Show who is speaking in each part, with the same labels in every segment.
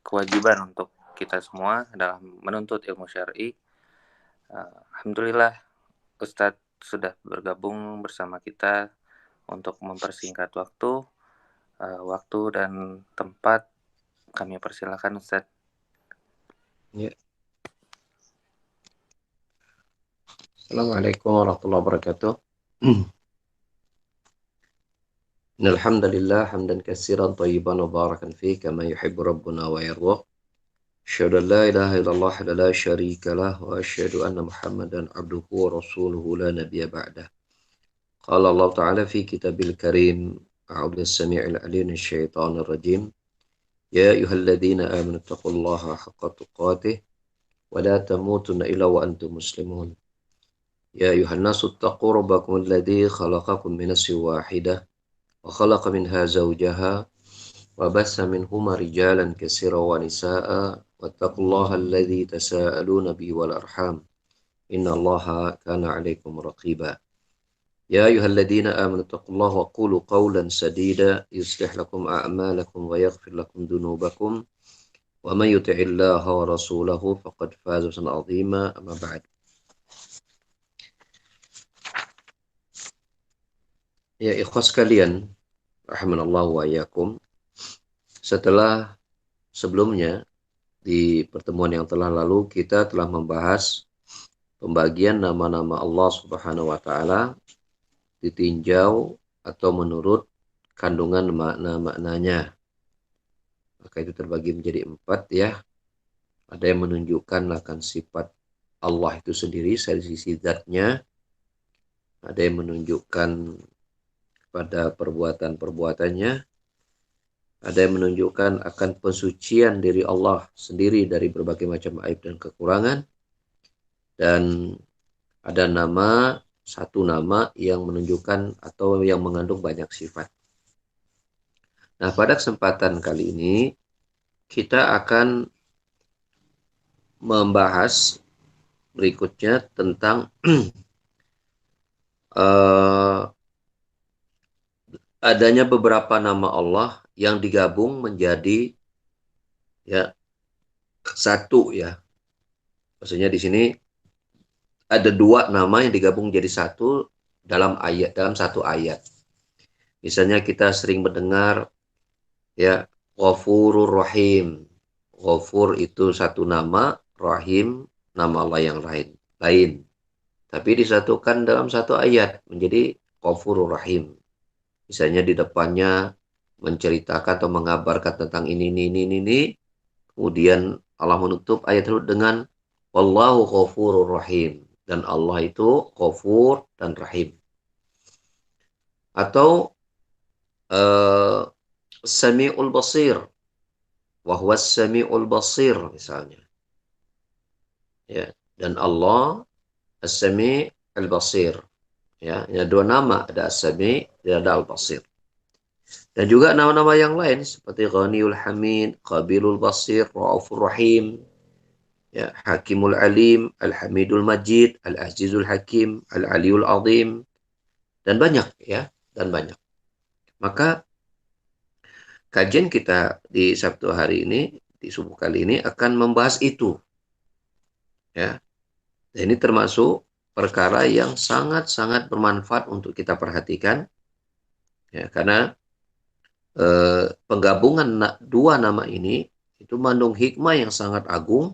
Speaker 1: kewajiban untuk kita semua dalam menuntut ilmu syar'i. Alhamdulillah Ustadz sudah bergabung bersama kita untuk mempersingkat waktu dan tempat. Kami persilakan Ustadz.
Speaker 2: Ya. Assalamualaikum warahmatullahi wabarakatuh. Innal hamdalillah hamdan katsiran thayyiban mubarakan fihi kama yuhibbu rabbuna wa yarda. Asyhadu an la ilaha illallah wa la syarika lah wa asyhadu anna Muhammadan abduhu wa rasuluhu la nabiyya ba'dah. Qala Allah Ta'ala fi kitabil karim a'udzu samii'il 'aliim minasyaitonir rajim. Ya ayyuhalladzina amanu taqullaha haqqa tuqatih wa la tamutunna illa wa antum muslimun. يا أيها الناس اتقوا ربكم الذي خلقكم من نفس واحدة وخلق منها زوجها وبث منهما رجالا كثيرا ونساء واتقوا الله الذي تساءلون به والأرحام إن الله كان عليكم رقيبا يا أيها الذين آمنوا اتقوا الله وقولوا قولا سديدا يصلح لكم أعمالكم ويغفر لكم ذنوبكم ومن يطع الله ورسوله فقد فاز فوزا عظيما أما بعد. Ya ikhwas sekalian, rahimanallahu wa iyyakum. Setelah sebelumnya di pertemuan yang telah lalu kita telah membahas pembagian nama-nama Allah Subhanahu wa taala ditinjau atau menurut kandungan makna-maknanya. Maka itu terbagi menjadi 4 ya. Ada yang menunjukkan akan sifat Allah itu sendiri dari sisi zatnya. Ada yang menunjukkan pada perbuatan-perbuatannya, ada yang menunjukkan akan pensucian diri Allah sendiri dari berbagai macam aib dan kekurangan, dan ada satu nama yang menunjukkan atau yang mengandung banyak sifat. Nah, pada kesempatan kali ini kita akan membahas berikutnya tentang adanya beberapa nama Allah yang digabung menjadi ya satu ya. Maksudnya di sini ada 2 nama yang digabung jadi satu dalam satu ayat. Misalnya kita sering mendengar ya Ghafurur Rahim. Ghafur itu satu nama, Rahim nama Allah yang lain. Tapi disatukan dalam satu ayat menjadi Ghafurur Rahim. Misalnya di depannya menceritakan atau mengabarkan tentang ini. Kemudian Allah menutup ayat itu dengan Wallahu Ghafurur Rahim. Dan Allah itu Ghafur dan Rahim. Atau Sami'ul Basir. Wahuwa Sami'ul Basir misalnya. Ya, dan Allah As-Sami' Al-Basir. Ya, ada 2 nama, ada As-Sami' dan ada Al-Basir. Dan juga nama-nama yang lain seperti Ghaniyul Hamid, Qabilul Basir, Ra'ufur Rahim, ya, Hakimul Alim, Al-Hamidul Majid, Al-Azizul Hakim, Al-Aliyul Azim, dan banyak ya, dan banyak. Maka kajian kita di Sabtu hari ini, di subuh kali ini akan membahas itu. Ya. Dan ini termasuk perkara yang sangat-sangat bermanfaat untuk kita perhatikan. Ya, karena penggabungan 2 nama ini itu mengandung hikmah yang sangat agung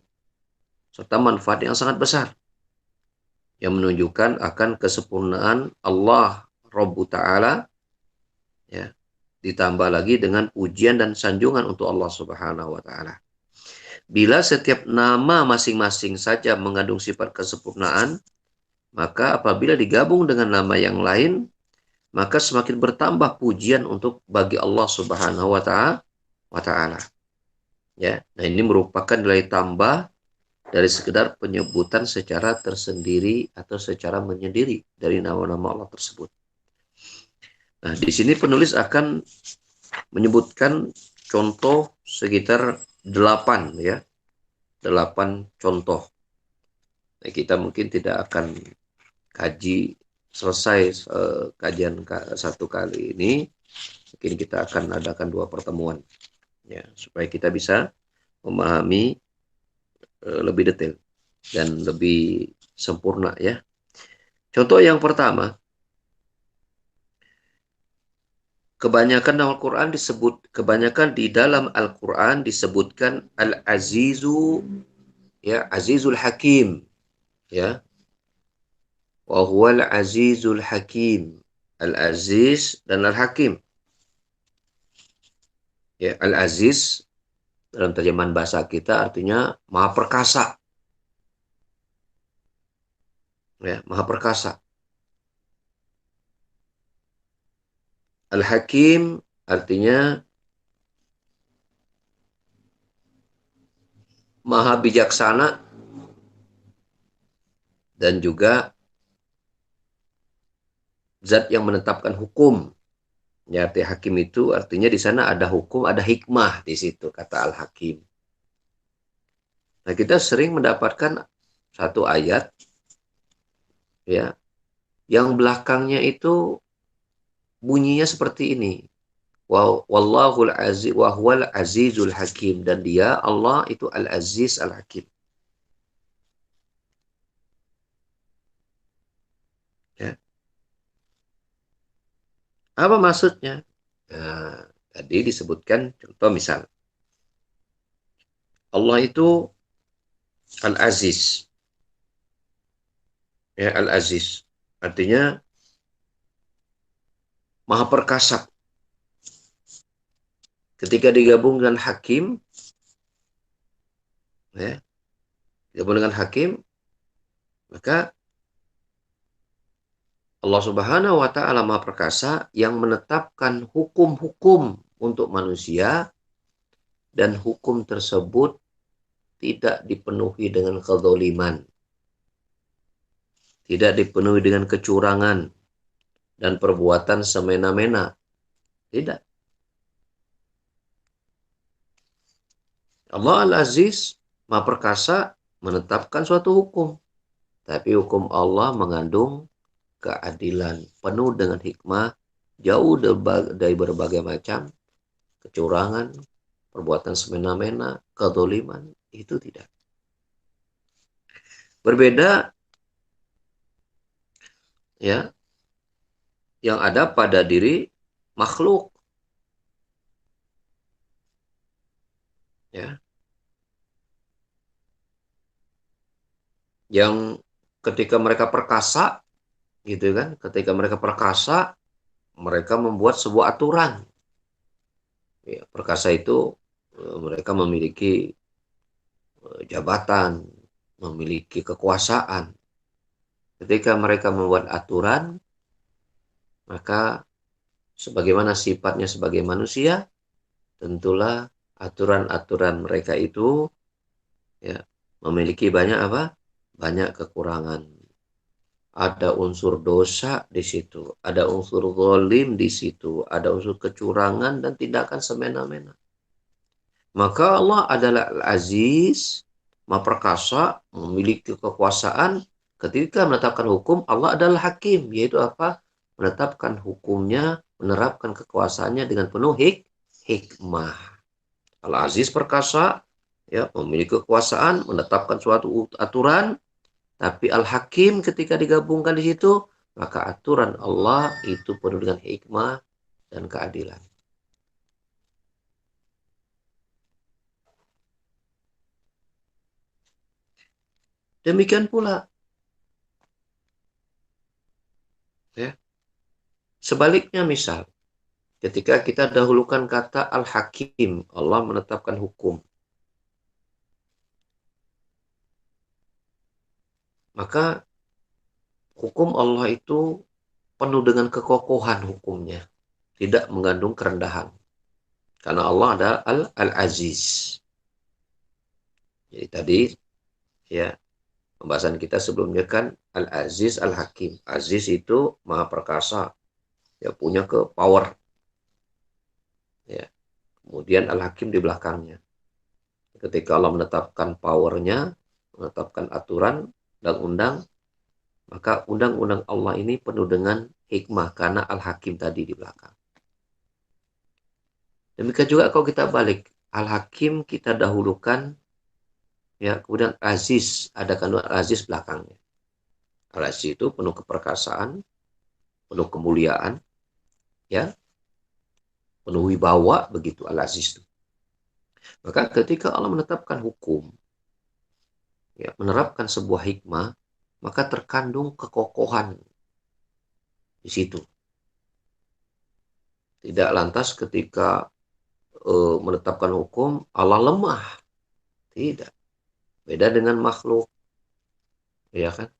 Speaker 2: serta manfaat yang sangat besar yang menunjukkan akan kesempurnaan Allah Rabbu Ta'ala, ya, ditambah lagi dengan pujian dan sanjungan untuk Allah Subhanahu wa Ta'ala. Bila setiap nama masing-masing saja mengandung sifat kesempurnaan, maka apabila digabung dengan nama yang lain, maka semakin bertambah pujian untuk bagi Allah Subhanahu wa Ta'ala. Ya, nah ini merupakan nilai tambah dari sekedar penyebutan secara tersendiri atau secara menyendiri dari nama-nama Allah tersebut. Nah, di sini penulis akan menyebutkan contoh sekitar 8 ya. 8 contoh. Nah, kita mungkin tidak akan kaji selesai kajian satu kali ini. Mungkin kita akan adakan 2 pertemuan. ya, supaya kita bisa memahami lebih detail dan lebih sempurna ya. Contoh yang pertama, kebanyakan di dalam Al-Qur'an disebutkan Al-Azizu, ya, Azizul Hakim, ya. Wa huwal Azizul Hakim. Al-Aziz dan Al-Hakim. Ya, Al-Aziz dalam terjemahan bahasa kita artinya Maha Perkasa, ya, Maha Perkasa. Al-Hakim artinya Maha Bijaksana dan juga zat yang menetapkan hukum. Ya, arti hakim itu artinya di sana ada hukum, ada hikmah di situ, kata Al-Hakim. Nah, kita sering mendapatkan satu ayat, ya, yang belakangnya itu bunyinya seperti ini. Wallahul aziz wa huwal azizul hakim, dan dia Allah itu al-aziz al-hakim. Ya. Apa maksudnya? Nah, tadi disebutkan contoh misal Allah itu al-aziz. Ya, al-aziz artinya maha perkasa. Ketika digabung dengan hakim, ya, digabung dengan hakim, maka Allah Subhanahu wa taala Maha Perkasa yang menetapkan hukum-hukum untuk manusia, dan hukum tersebut tidak dipenuhi dengan kezaliman, tidak dipenuhi dengan kecurangan dan perbuatan semena-mena. Tidak. Allah Al-Aziz, Maha Perkasa, menetapkan suatu hukum. Tapi hukum Allah mengandung keadilan, penuh dengan hikmah, jauh dari berbagai macam kecurangan, perbuatan semena-mena, kezaliman. Itu tidak. Berbeda, ya, yang ada pada diri makhluk, ya, yang ketika mereka perkasa, gitu kan, ketika mereka perkasa, mereka membuat sebuah aturan. Ya, perkasa itu mereka memiliki jabatan, memiliki kekuasaan. Ketika mereka membuat aturan, maka sebagaimana sifatnya sebagai manusia, tentulah aturan-aturan mereka itu, ya, memiliki banyak apa? Banyak kekurangan. Ada unsur dosa di situ, ada unsur zalim di situ, ada unsur kecurangan dan tindakan semena-mena. Maka Allah adalah Al-Aziz, Maha Perkasa, memiliki kekuasaan. Ketika menetapkan hukum, Allah adalah Hakim, yaitu apa? Menetapkan hukumnya, menerapkan kekuasaannya dengan penuh hikmah. Al-Aziz perkasa, ya, memiliki kekuasaan, menetapkan suatu aturan, tapi Al-Hakim ketika digabungkan di situ, maka aturan Allah itu penuh dengan hikmah dan keadilan. Demikian pula, ya, sebaliknya misal, ketika kita dahulukan kata Al-Hakim, Allah menetapkan hukum, maka hukum Allah itu penuh dengan kekokohan hukumnya, tidak mengandung kerendahan. Karena Allah adalah Al-Aziz. Jadi tadi, ya, pembahasan kita sebelumnya kan Al-Aziz Al-Hakim. Aziz itu maha perkasa, ya, punya ke power, ya. Kemudian Al-Hakim di belakangnya. Ketika Allah menetapkan powernya, menetapkan aturan dan undang, maka undang-undang Allah ini penuh dengan hikmah karena Al-Hakim tadi di belakang. Demikian juga kalau kita balik, Al-Hakim kita dahulukan, ya, kemudian Aziz, ada kandungan Aziz belakangnya. Al-Aziz itu penuh keperkasaan, penuh kemuliaan, ya, penuh wibawa, begitu Al-Aziz itu. Maka ketika Allah menetapkan hukum, ya, menerapkan sebuah hikmah, maka terkandung kekokohan di situ. Tidak lantas ketika menetapkan hukum Allah lemah, tidak. Beda dengan makhluk, ya kan?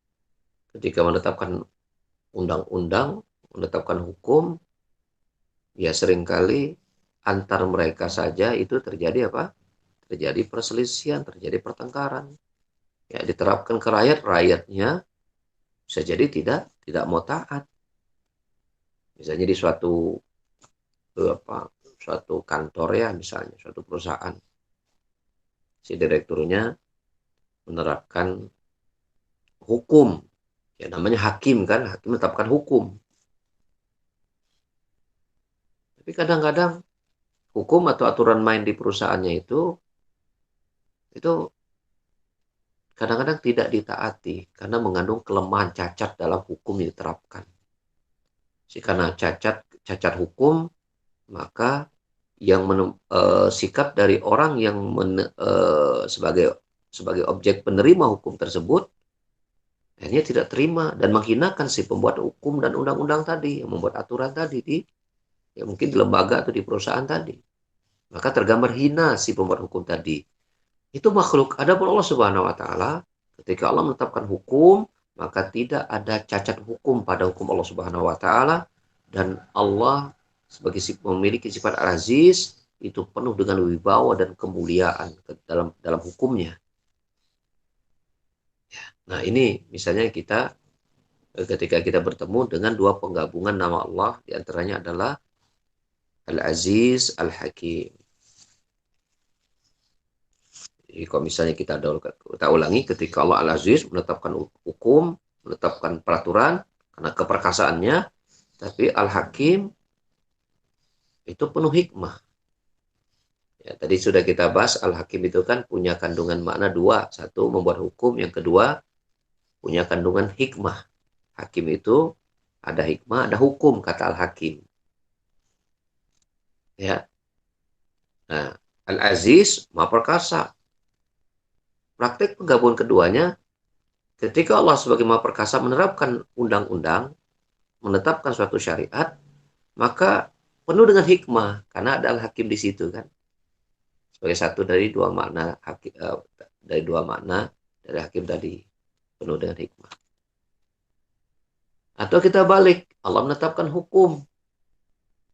Speaker 2: Ketika menetapkan undang-undang, menetapkan hukum, ya seringkali antar mereka saja itu terjadi apa? Terjadi perselisihan, terjadi pertengkaran. Ya, diterapkan ke rakyat, rakyatnya bisa jadi tidak mau taat. Misalnya di suatu kantor, ya, misalnya suatu perusahaan, si direkturnya menerapkan hukum, ya namanya hakim kan, hakim menetapkan hukum. Tapi kadang-kadang hukum atau aturan main di perusahaannya itu kadang-kadang tidak ditaati karena mengandung kelemahan, cacat dalam hukum yang diterapkan. Karena cacat hukum, maka sikap dari orang yang sebagai objek penerima hukum tersebut akhirnya tidak terima dan menghinakan si pembuat hukum dan undang-undang tadi, yang membuat aturan tadi ya mungkin di lembaga atau di perusahaan tadi. Maka tergambar hina si pembuat hukum tadi. Itu makhluk. Adapun Allah Subhanahu wa taala, ketika Allah menetapkan hukum, maka tidak ada cacat hukum pada hukum Allah Subhanahu wa taala, dan Allah sebagai memiliki sifat Al-Aziz itu penuh dengan wibawa dan kemuliaan dalam hukumnya. Nah, ini misalnya ketika kita bertemu dengan dua penggabungan nama Allah, diantaranya adalah Al-Aziz, Al-Hakim. Jadi kalau misalnya kita ulangi, ketika Allah Al-Aziz menetapkan hukum, menetapkan peraturan karena keperkasaannya, tapi Al-Hakim itu penuh hikmah. Ya, tadi sudah kita bahas Al-Hakim itu kan punya kandungan makna dua. Satu, membuat hukum. Yang kedua, punya kandungan hikmah. Hakim itu ada hikmah, ada hukum, kata Al-Hakim. Ya. Nah, Al-Aziz, Maha Perkasa. Praktek penggabungan keduanya, ketika Allah sebagai Maha Perkasa menerapkan undang-undang, menetapkan suatu syariat, maka penuh dengan hikmah karena ada Al-Hakim di situ kan. Sebagai satu dari dua makna dari Hakim tadi, penuh dengan hikmah. Atau kita balik, Allah menetapkan hukum,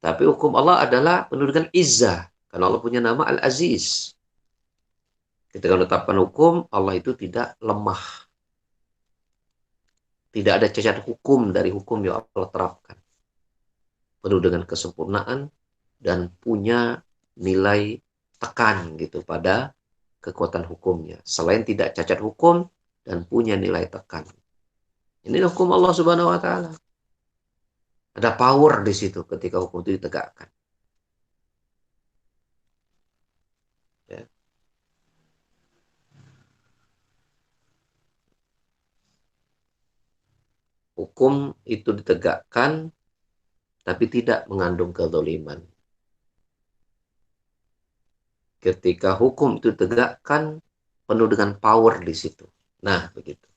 Speaker 2: tapi hukum Allah adalah penuh dengan izzah karena Allah punya nama Al-Aziz. Ketika menetapkan hukum, Allah itu tidak lemah. Tidak ada cacat hukum dari hukum yang Allah terapkan. Penuh dengan kesempurnaan dan punya nilai tekan gitu pada kekuatan hukumnya. Selain tidak cacat hukum dan punya nilai tekan. Ini hukum Allah Subhanahu wa taala. Ada power di situ ketika hukum itu ditegakkan. Ya. Hukum itu ditegakkan tapi tidak mengandung kezaliman. Ketika hukum itu ditegakkan penuh dengan power di situ. Nah, begitu.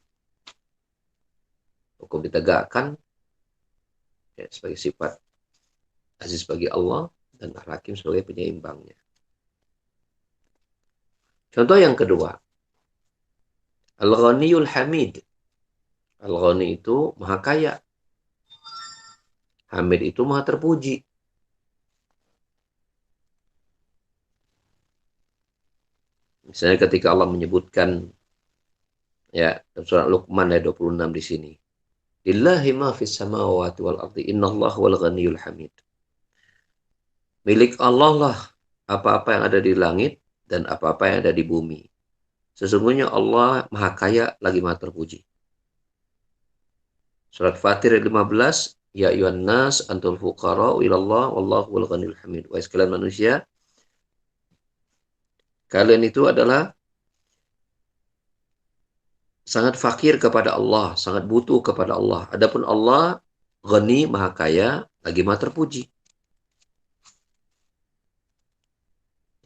Speaker 2: Hukum ditegakkan ya, sebagai sifat aziz bagi Allah dan Al-Hakim sebagai penyeimbangnya. Contoh yang kedua, Al-Ghaniyul Hamid. Al-Ghani itu maha kaya. Hamid itu maha terpuji. Misalnya ketika Allah menyebutkan ya dalam surat Luqman ayat 26 di sini. Lillahi ma fis samawati wal ardi innallaha wal ghaniyul hamid. Milik Allah lah apa-apa yang ada di langit dan apa-apa yang ada di bumi. Sesungguhnya Allah maha kaya lagi maha terpuji. Surat Fatir ayat 15, ya ayyuhan nas antul fuqara ilallah wallahu wal ghaniyul hamid. Wahai sekalian manusia, Kalian itu adalah sangat fakir kepada Allah, sangat butuh kepada Allah. Adapun Allah Ghani, Maha Kaya, lagi Maha Terpuji.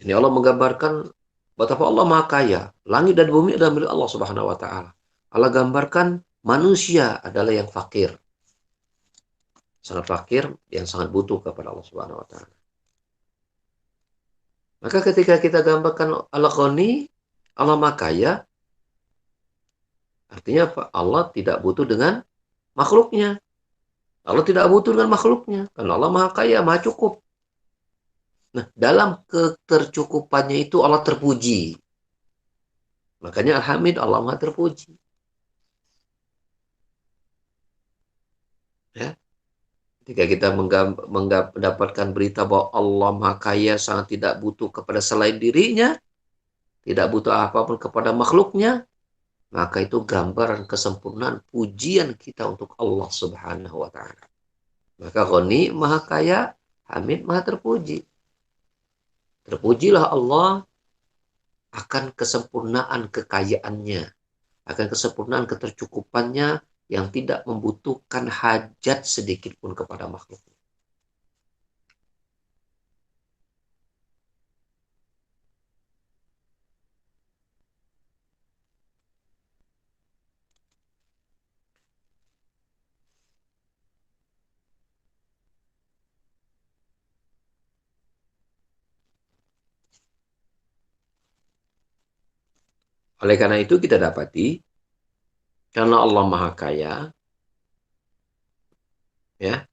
Speaker 2: Ini Allah menggambarkan betapa Allah Maha Kaya. Langit dan bumi adalah milik Allah Subhanahu wa taala. Allah gambarkan manusia adalah yang fakir. Sangat fakir, yang sangat butuh kepada Allah Subhanahu wa taala. Maka ketika kita gambarkan Allah Ghani, Allah Maha Kaya, artinya apa? Allah tidak butuh dengan makhluknya. Allah tidak butuh dengan makhluknya. Karena Allah Maha Kaya, Maha Cukup. Nah, dalam ketercukupannya itu Allah terpuji. Makanya Alhamid, Allah Maha Terpuji. Ya. Ketika kita mendapatkan berita bahwa Allah Maha Kaya sangat tidak butuh kepada selain dirinya, tidak butuh apapun kepada makhluknya, maka itu gambaran kesempurnaan pujian kita untuk Allah Subhanahu wa taala. Maka Ghani Maha Kaya, Hamid Maha Terpuji. Terpujilah Allah akan kesempurnaan kekayaannya, akan kesempurnaan ketercukupannya yang tidak membutuhkan hajat sedikit pun kepada makhluk. Oleh karena itu kita dapati, karena Allah Maha Kaya, ya,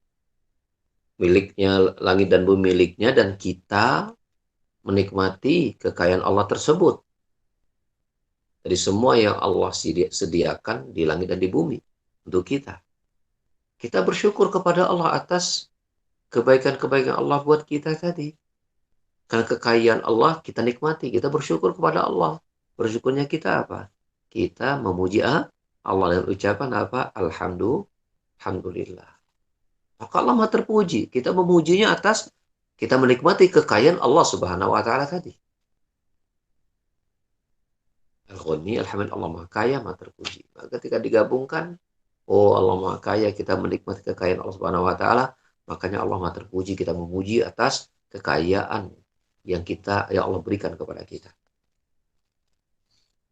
Speaker 2: miliknya langit dan bumi miliknya, dan kita menikmati kekayaan Allah tersebut dari semua yang Allah sediakan di langit dan di bumi untuk kita. Kita bersyukur kepada Allah atas kebaikan-kebaikan Allah buat kita tadi. Karena kekayaan Allah kita nikmati, kita bersyukur kepada Allah. Bersyukurnya kita apa? Kita memuji Allah dengan ucapan apa? Alhamdulillah. Maka Allah Maha Terpuji. Kita memujinya atas kita menikmati kekayaan Allah Subhanahu wa taala tadi. Al-Ghani, Alhamid, Allah Maha Kaya, Maha Terpuji. Maka ketika digabungkan, oh Allah Maha Kaya, kita menikmati kekayaan Allah Subhanahu wa taala, makanya Allah Maha Terpuji, kita memuji atas kekayaan yang Allah berikan kepada kita.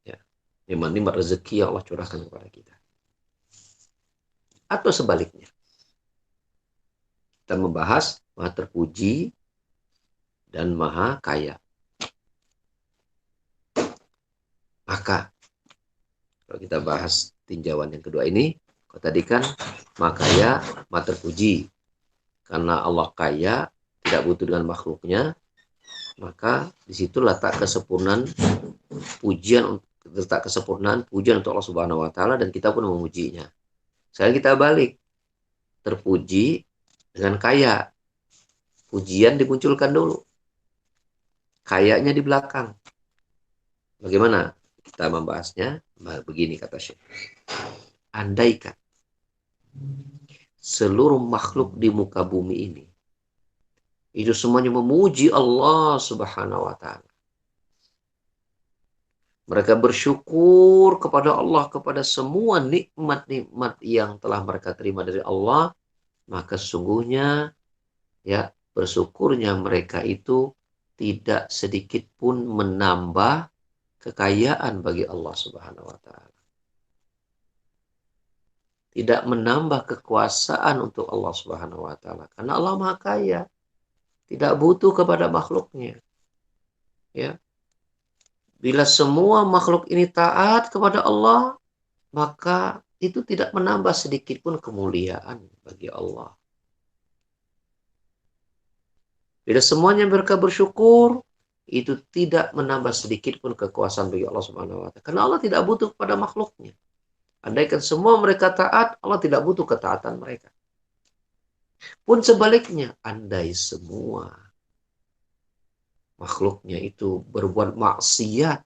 Speaker 2: Ya. Nikmat-nikmat rezeki yang Allah curahkan kepada kita. Atau sebaliknya. Kita membahas Maha Terpuji dan Maha Kaya. Maka kalau kita bahas tinjauan yang kedua ini, kalau tadi kan Maha Kaya, Maha Terpuji. Karena Allah kaya, tidak butuh dengan makhluknya, maka di situ letak kesempurnaan pujian untuk Allah Subhanahu wa taala, dan kita pun memujinya. Sekarang kita balik. Terpuji dengan kaya. Pujian dimunculkan dulu. Kayanya di belakang. Bagaimana kita membahasnya? Begini kata Syekh. Andaikan seluruh makhluk di muka bumi ini itu semuanya memuji Allah Subhanahu wa taala. Mereka bersyukur kepada Allah kepada semua nikmat-nikmat yang telah mereka terima dari Allah, maka sesungguhnya ya bersyukurnya mereka itu tidak sedikit pun menambah kekayaan bagi Allah Subhanahu wa taala. Tidak menambah kekuasaan untuk Allah Subhanahu wa taala, karena Allah Maha Kaya, tidak butuh kepada makhluknya. Ya. Bila semua makhluk ini taat kepada Allah, maka itu tidak menambah sedikit pun kemuliaan bagi Allah. Bila semuanya mereka bersyukur, itu tidak menambah sedikit pun kekuasaan bagi Allah Subhanahu wa taala. Karena Allah tidak butuh kepada makhluknya. Andaikan semua mereka taat, Allah tidak butuh ketaatan mereka. Pun sebaliknya, andai semua makhluknya itu berbuat maksiat,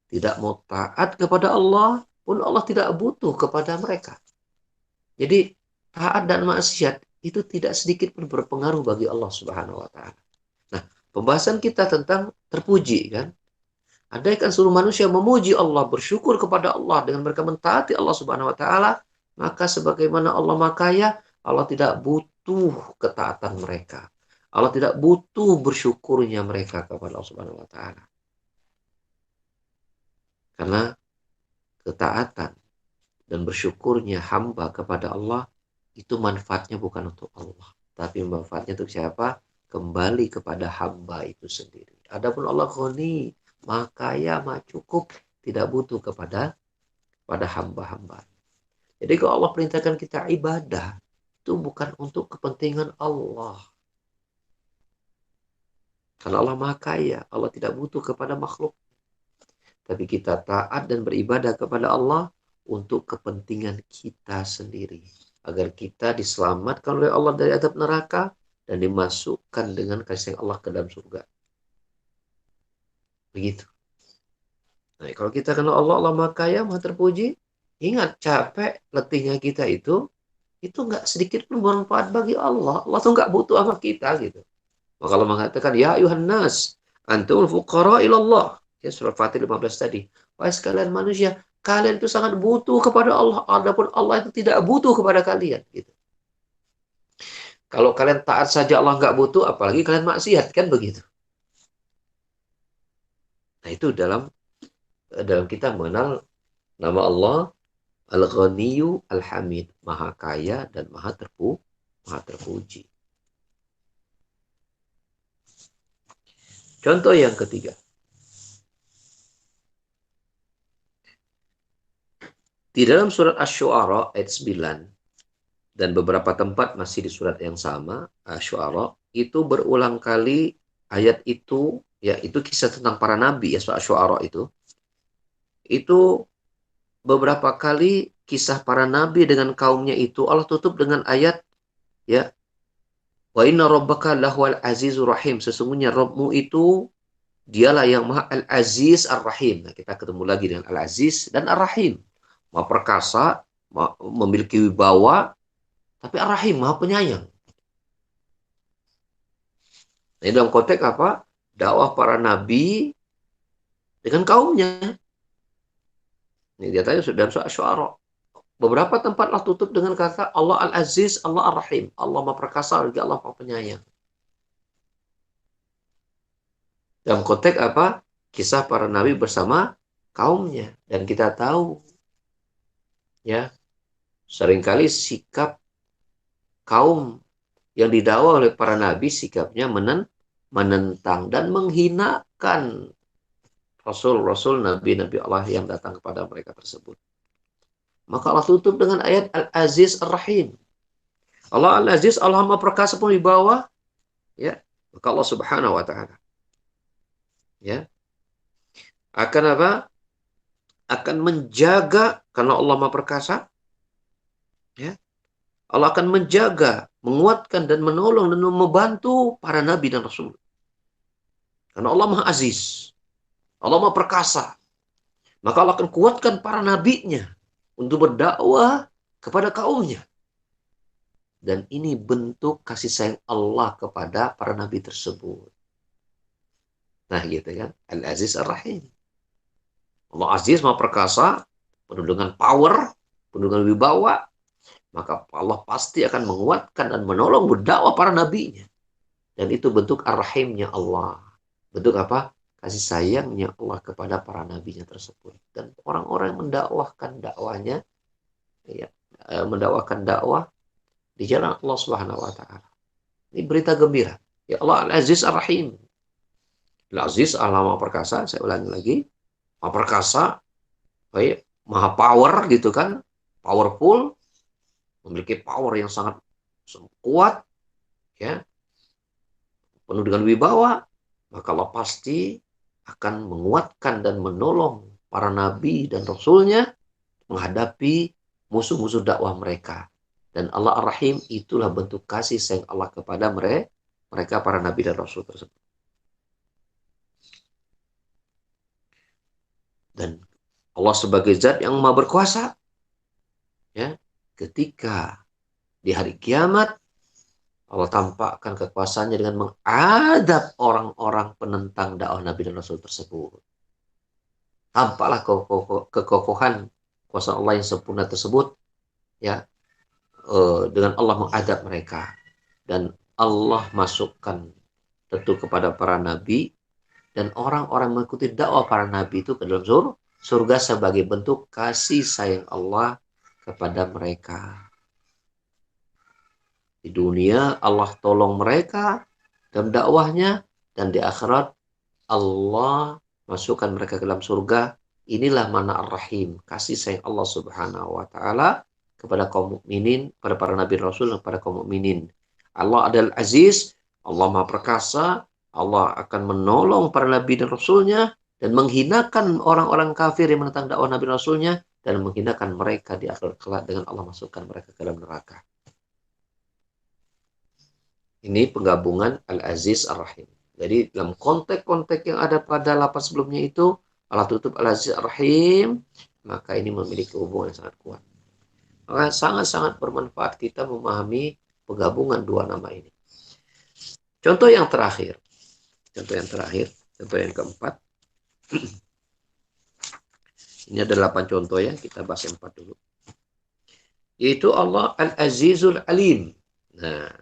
Speaker 2: tidak mau taat kepada Allah, pun Allah tidak butuh kepada mereka. Jadi taat dan maksiat itu tidak sedikit pun berpengaruh bagi Allah Subhanahu wa taala. Nah, pembahasan kita tentang terpuji kan? Andaikan seluruh manusia memuji Allah, bersyukur kepada Allah dengan mereka mentaati Allah Subhanahu wa taala, maka sebagaimana Allah Maha Kaya, Allah tidak butuh ketaatan mereka. Allah tidak butuh bersyukurnya mereka kepada Allah Subhanahu wa taala. Karena ketaatan dan bersyukurnya hamba kepada Allah itu manfaatnya bukan untuk Allah, tapi manfaatnya untuk siapa? Kembali kepada hamba itu sendiri. Adapun Allah Ghani, Maha Kaya, Maha Cukup, tidak butuh pada hamba-hamba. Jadi kalau Allah perintahkan kita ibadah, itu bukan untuk kepentingan Allah. Karena Allah Maha Kaya, Allah tidak butuh kepada makhluk. Tapi kita taat dan beribadah kepada Allah untuk kepentingan kita sendiri. Agar kita diselamatkan oleh Allah dari azab neraka dan dimasukkan dengan kasih sayang Allah ke dalam surga. Begitu. Nah, kalau kita kenal Allah, Allah Maha Kaya, Maha Terpuji, ingat capek, letihnya kita itu nggak sedikit pun bermanfaat bagi Allah. Allah tuh nggak butuh sama kita gitu. Maka Allah mengatakan, ya ayuhan nas, antumul fuqara ilallah. Ya, surah Fatih 15 tadi. Wahai sekalian manusia, kalian itu sangat butuh kepada Allah. Adapun Allah itu tidak butuh kepada kalian. Gitu. Kalau kalian taat saja Allah nggak butuh, apalagi kalian maksiat, kan begitu. Nah itu dalam kita mengenal nama Allah Al-Ghaniyyu Al-Hamid, Maha Kaya dan Maha Terpuji. Contoh yang ketiga. Di dalam surat Asy-Syu'ara ayat 9 dan beberapa tempat masih di surat yang sama, Asy-Syu'ara, itu berulang kali ayat itu, yaitu kisah tentang para nabi, ya, surat Asy-Syu'ara itu beberapa kali kisah para nabi dengan kaumnya itu Allah tutup dengan ayat, ya, wa inna rabbaka lahuwal azizur rahim, sesungguhnya Rabbmu itu dialah yang maha al-aziz ar-rahim. Nah, kita ketemu lagi dengan al-aziz dan ar-rahim. Maha perkasa, memiliki wibawa, tapi ar-rahim, maha penyayang. Nah, ini dalam konteks apa? Dakwah para nabi dengan kaumnya. Ini dia tanya dalam surah Asy-Syu'ara. Beberapa tempat Allah tutup dengan kata Allah Al-Aziz, Allah Ar-Rahim. Allah Maha Perkasa, juga Allah Maha Penyayang. Dalam konteks apa? Kisah para nabi bersama kaumnya. Dan kita tahu, ya, seringkali sikap kaum yang didakwah oleh para nabi, sikapnya menentang dan menghinakan Rasul-Rasul, Nabi-Nabi Allah yang datang kepada mereka tersebut. Maka Allah tutup dengan ayat Al-Aziz Ar-Rahim. Allah Al-Aziz, Allah Maha Perkasa pun di bawah, ya. Maka Allah Subhanahu wa taala, ya, akan apa? Akan menjaga, karena Allah Maha Perkasa, ya. Allah akan menjaga, menguatkan dan menolong dan membantu para nabi dan rasul. Karena Allah Maha Aziz, Allah Maha Perkasa. Maka Allah akan kuatkan para nabinya untuk berdakwah kepada kaumnya. Dan ini bentuk kasih sayang Allah kepada para nabi tersebut. Nah gitu kan. Al-Aziz Ar-Rahim. Allah Aziz, Maha Perkasa, penuh dengan power, penuh dengan wibawa. Maka Allah pasti akan menguatkan dan menolong berdakwah para nabinya. Dan itu bentuk Ar-Rahimnya Allah. Bentuk apa? Kasih sayangnya Allah kepada para nabinya tersebut. Dan orang-orang yang mendakwahkan dakwahnya, ya, mendakwahkan dakwah di jalan Allah Subhanahu wa taala. Ini berita gembira. Ya Allah Al-Aziz Ar-Rahim. Al-Aziz, Allah Maha Perkasa, saya ulangi lagi. Maha Perkasa, baik, Maha Power gitu kan. Powerful, memiliki power yang sangat kuat, ya, penuh dengan wibawa. Maka Allah pasti akan menguatkan dan menolong para nabi dan rasulnya menghadapi musuh-musuh dakwah mereka. Dan Allah Ar-Rahim itulah bentuk kasih sayang Allah kepada mereka para nabi dan rasul tersebut. Dan Allah sebagai zat yang maha berkuasa, ya, ketika di hari kiamat Allah tampakkan kekuasaannya dengan mengadab orang-orang penentang dakwah nabi dan rasul tersebut. tampaklah kekokohan kuasa Allah yang sempurna tersebut, ya, dengan Allah mengadab mereka, dan Allah masukkan tentu kepada para nabi, dan orang-orang mengikuti dakwah para nabi itu ke dalam surga sebagai bentuk kasih sayang Allah kepada mereka. Di dunia Allah tolong mereka dalam dakwahnya, dan di akhirat Allah masukkan mereka ke dalam surga. Inilah mana ar-Rahim, kasih sayang Allah Subhanahu wa taala kepada kaum mukminin, pada para nabi rasul dan pada kaum mukminin. Allah adalah Aziz, Allah Maha Perkasa, Allah akan menolong para nabi dan rasulnya dan menghinakan orang-orang kafir yang menentang dakwah nabi rasulnya, dan menghinakan mereka di akhirat kelak dengan Allah masukkan mereka ke dalam neraka. Ini penggabungan Al-Aziz Ar-Rahim. Jadi dalam konteks-konteks yang ada pada lapas sebelumnya itu, Allah tutup Al-Aziz Ar-Rahim, maka ini memiliki hubungan yang sangat kuat. Maka sangat-sangat bermanfaat kita memahami penggabungan dua nama ini. Contoh yang terakhir, contoh yang keempat. Ini ada 8 contoh ya, kita bahas yang 4 dulu. Yaitu Allah Al-Azizul Alim. Nah,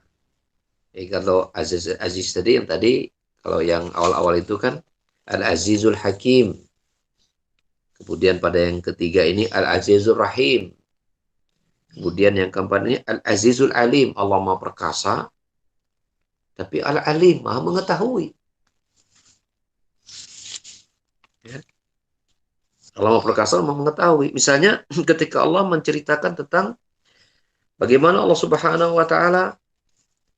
Speaker 2: kalau Aziz tadi, kalau yang awal-awal itu kan Al-Azizul Hakim. Kemudian pada yang ketiga ini Al-Azizul Rahim. Kemudian yang keempat ini Al-Azizul Alim. Allah Maha Perkasa, tapi Al-Alim, Maha mengetahui. Ya. Allah Maha Perkasa, Maha mengetahui. Misalnya ketika Allah menceritakan tentang bagaimana Allah Subhanahu wa taala,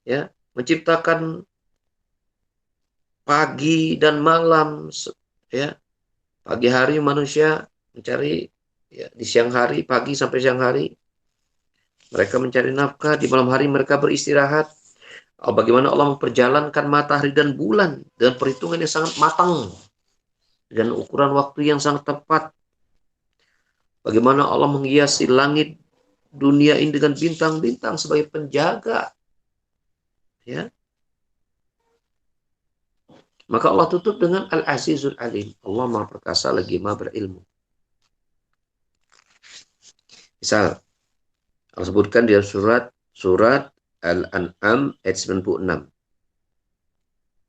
Speaker 2: ya, menciptakan pagi dan malam, ya. Pagi hari manusia mencari, ya, di siang hari, pagi sampai siang hari mereka mencari nafkah, di malam hari mereka beristirahat. Bagaimana Allah memperjalankan matahari dan bulan dengan perhitungan yang sangat matang, dengan ukuran waktu yang sangat tepat. Bagaimana Allah menghiasi langit dunia ini dengan bintang-bintang sebagai penjaga, ya. Maka Allah tutup dengan Al-Azizul Alim. Allah Maha Perkasa lagi Maha berilmu. Misal Allah sebutkan di surat Al-An'am ayat 96.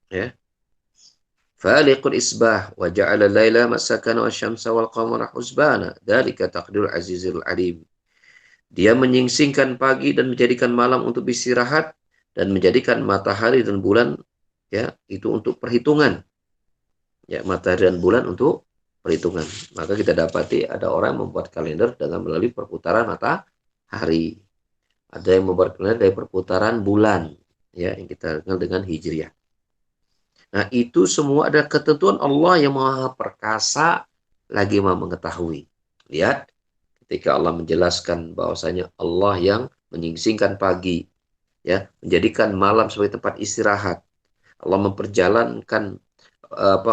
Speaker 2: Ya. Faliqul isbah wa ja'ala al-laila masakana wasy-syamsa wal qamara husbana. Dzalika taqdirul azizil alim. Dia menyingsingkan pagi dan menjadikan malam untuk istirahat, dan menjadikan matahari dan bulan, ya, itu untuk perhitungan. Ya, matahari dan bulan untuk perhitungan. Maka kita dapati ada orang yang membuat kalender dengan melalui perputaran matahari. Ada yang membuat kalender dari perputaran bulan, ya, yang kita kenal dengan Hijriah. Nah, itu semua ada ketentuan Allah yang Maha Perkasa lagi Maha mengetahui. Lihat, ketika Allah menjelaskan bahwasanya Allah yang menyingsingkan pagi, ya, menjadikan malam sebagai tempat istirahat. Allah memperjalankan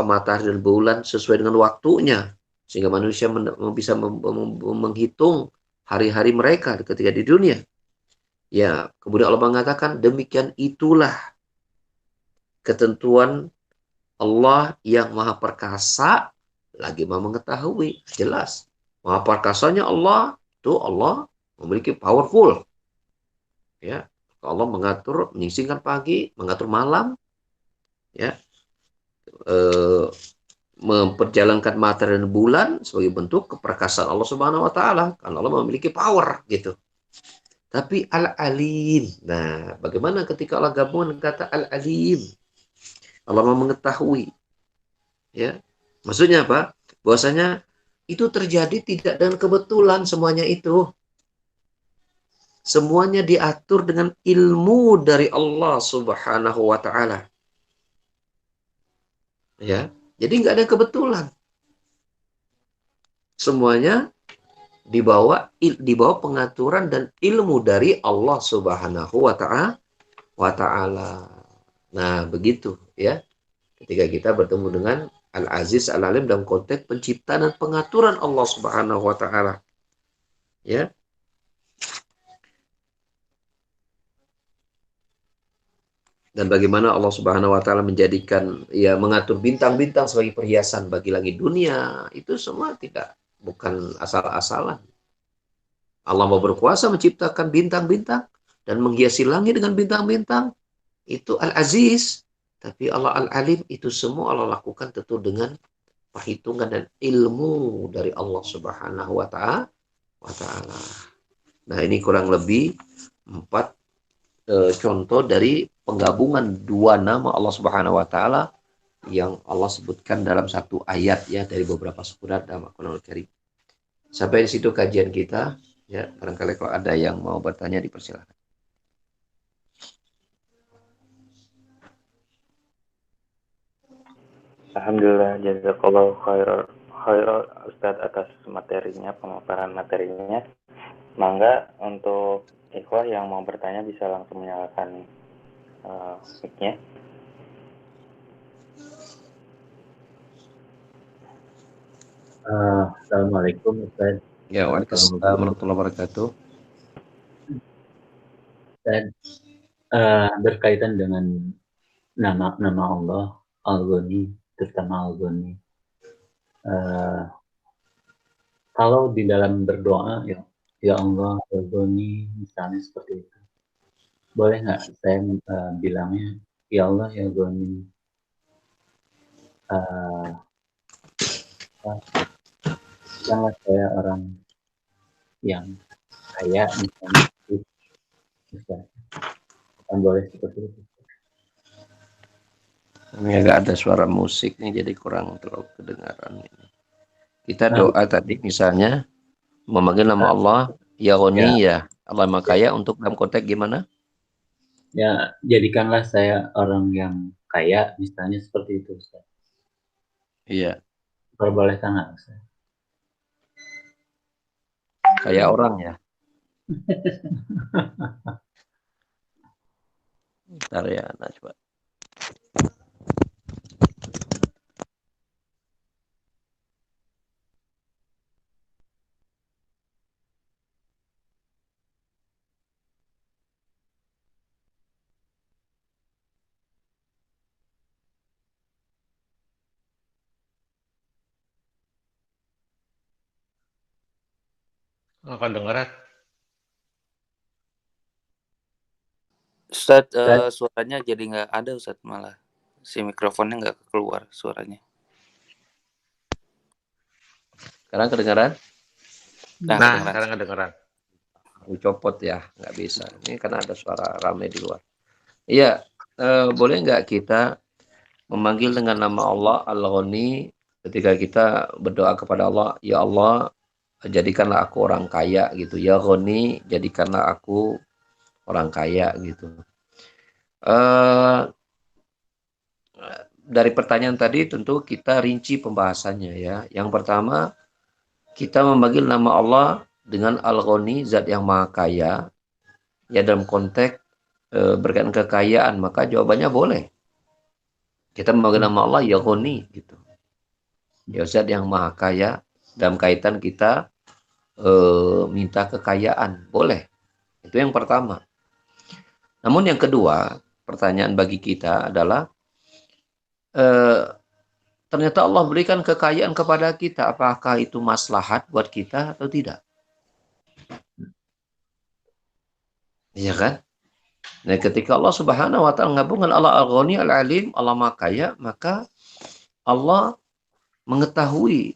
Speaker 2: matahari dan bulan sesuai dengan waktunya, sehingga manusia bisa menghitung hari-hari mereka ketika di dunia. Ya, kemudian Allah mengatakan demikian itulah ketentuan Allah yang Maha Perkasa lagi Maha mengetahui. Jelas, Maha Perkasanya Allah itu Allah memiliki powerful. Ya, Allah mengatur, menyingsingkan pagi, mengatur malam, ya, memperjalankan matahari dan bulan sebagai bentuk keperkasaan Allah Subhanahu wa taala, karena Allah memiliki power gitu. Tapi Al-Alim. Nah, bagaimana ketika Allah gabungan kata Al-Alim? Allah mengetahui. Ya. Maksudnya apa? Bahwasanya itu terjadi tidak dengan kebetulan semuanya itu. Semuanya diatur dengan ilmu dari Allah Subhanahu wa taala. Ya. Jadi nggak ada kebetulan. Semuanya di bawah pengaturan dan ilmu dari Allah Subhanahu wa taala. Nah, begitu ya. Ketika kita bertemu dengan Al-Aziz Al-Alim dalam konteks penciptaan dan pengaturan Allah Subhanahu wa taala. Ya. Dan bagaimana Allah Subhanahu wa taala menjadikan, ya, mengatur bintang-bintang sebagai perhiasan bagi langit dunia, itu semua bukan asal-asalan. Allah mau berkuasa menciptakan bintang-bintang dan menghiasi langit dengan bintang-bintang, itu Al-Aziz. Tapi Allah Al-Alim, itu semua Allah lakukan tentu dengan perhitungan dan ilmu dari Allah Subhanahu wa taala. Nah, ini kurang lebih 4 contoh dari penggabungan 2 nama Allah Subhanahu wa taala yang Allah sebutkan dalam satu ayat, ya, dari beberapa surat dalam Al-Qur'anul Karim. Sampai di situ kajian kita, ya. Barangkali kalau ada yang mau bertanya, dipersilakan.
Speaker 1: Alhamdulillah, jazakallahu khairan Ustadz atas materinya, pemaparan materinya. Mangga untuk ikhwah yang mau bertanya bisa langsung menyalakan mic-nya.
Speaker 3: Assalamualaikum Ustaz.
Speaker 2: Ya, waalaikumsalam warahmatullahi wabarakatuh.
Speaker 3: Ustaz, berkaitan dengan nama-nama Allah, Al-Ghani, terutama Al-Ghani. Kalau di dalam berdoa, ya Allah, Al-Ghani, misalnya seperti itu. Boleh nggak saya bilangnya, ya Allah, ya Ghani, janganlah saya orang yang kaya, misalnya, Ustaz. Kan boleh seperti itu.
Speaker 2: Ini agak ada suara musik nih, jadi kurang terlalu kedengaran ini. Kita doa tadi misalnya memanggil nama Allah, ya Ghani, ya Allah Maha Kaya, untuk dalam konteks gimana?
Speaker 3: Ya, jadikanlah saya orang yang kaya, misalnya seperti itu, Ustaz.
Speaker 2: Iya.
Speaker 3: Perbolehkan nggak, Ustaz?
Speaker 2: Kayak orang, ya. Bentar ya, nah coba.
Speaker 4: Akan dengeran.
Speaker 1: Ustadz, suaranya jadi nggak ada Ustadz, malah si mikrofonnya nggak keluar suaranya.
Speaker 2: Sekarang kedengaran?
Speaker 4: Nah, sekarang kedengeran.
Speaker 2: Copot ya, nggak bisa. Ini karena ada suara ramai di luar. Iya, boleh nggak kita memanggil dengan nama Allah Al-Ghani ketika kita berdoa kepada Allah, ya Allah, jadikanlah aku orang kaya, gitu. Ya Ghani, jadikanlah aku orang kaya, gitu. Dari pertanyaan tadi tentu kita rinci pembahasannya, ya. Yang pertama, kita memanggil nama Allah dengan Al-Ghani, zat yang maha kaya, ya, dalam konteks berkaitan kekayaan, maka jawabannya boleh. Kita memanggil nama Allah ya Ghani, gitu. Ya, zat yang maha kaya, dalam kaitan kita minta kekayaan, boleh. Itu yang pertama. Namun yang kedua, pertanyaan bagi kita adalah, ternyata Allah berikan kekayaan kepada kita, apakah itu maslahat buat kita atau tidak? Iya kan? Nah, ketika Allah Subhanahu wa taala menggabungkan Allah Al-Ghani, Al-Alim, Allah Maha Kaya, maka Allah mengetahui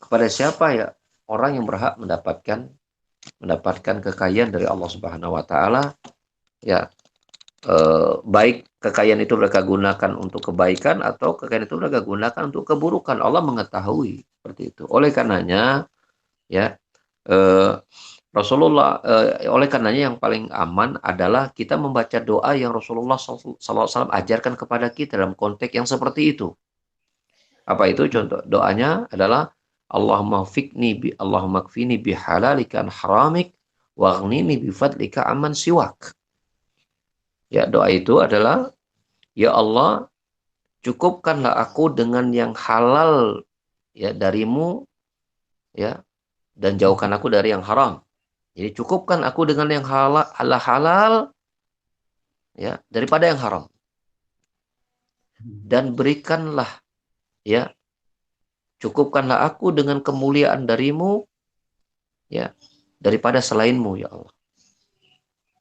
Speaker 2: kepada siapa, ya, orang yang berhak mendapatkan kekayaan dari Allah Subhanahu wa taala, ya. Baik kekayaan itu mereka gunakan untuk kebaikan atau kekayaan itu mereka gunakan untuk keburukan. Allah mengetahui seperti itu. Oleh karenanya, ya, oleh karenanya yang paling aman adalah kita membaca doa yang Rasulullah SAW ajarkan kepada kita dalam konteks yang seperti itu. Apa itu? Contoh doanya adalah Allahumma kfini bihalalika an haramik waghnini bifadlika amman siwak. Ya, doa itu adalah, ya Allah, cukupkanlah aku dengan yang halal, ya, darimu, ya, dan jauhkan aku dari yang haram. Jadi cukupkan aku dengan yang halal, ya, daripada yang haram. dan berikanlah, ya, cukupkanlah aku dengan kemuliaan darimu, ya, daripada selainmu, ya Allah.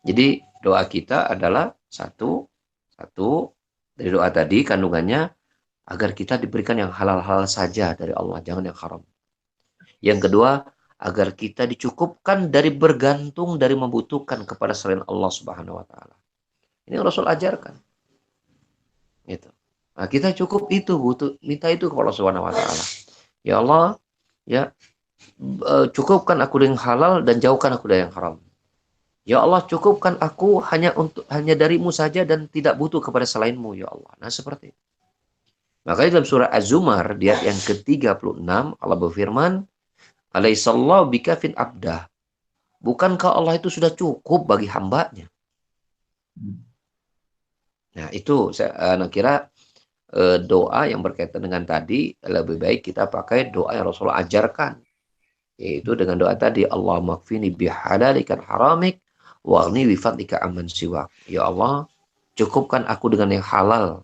Speaker 2: Jadi doa kita adalah satu dari doa tadi kandungannya agar kita diberikan yang halal-halal saja dari Allah, jangan yang haram. Yang kedua, agar kita dicukupkan dari bergantung, dari membutuhkan kepada selain Allah Subhanahu wa taala. Ini Rasul ajarkan. Gitu. Nah, kita cukup itu, butuh minta itu kepada Allah Subhanahu wa taala. Ya Allah, ya, cukupkan aku dengan halal dan jauhkan aku dari yang haram. Ya Allah, cukupkan aku hanya darimu saja dan tidak butuh kepada selainmu, ya Allah. Nah, seperti itu. Makanya dalam surah Az-Zumar, di ayat yang ke-36, Allah berfirman, Alaihissallahu bikafin abdah. Bukankah Allah itu sudah cukup bagi hambanya? Nah, itu saya kira doa yang berkaitan dengan tadi, lebih baik kita pakai doa yang Rasulullah ajarkan. Yaitu dengan doa tadi, Allahumma kfini bihalalikan haramik, wa'ni bifadlika amman siwak. Ya Allah, cukupkan aku dengan yang halal,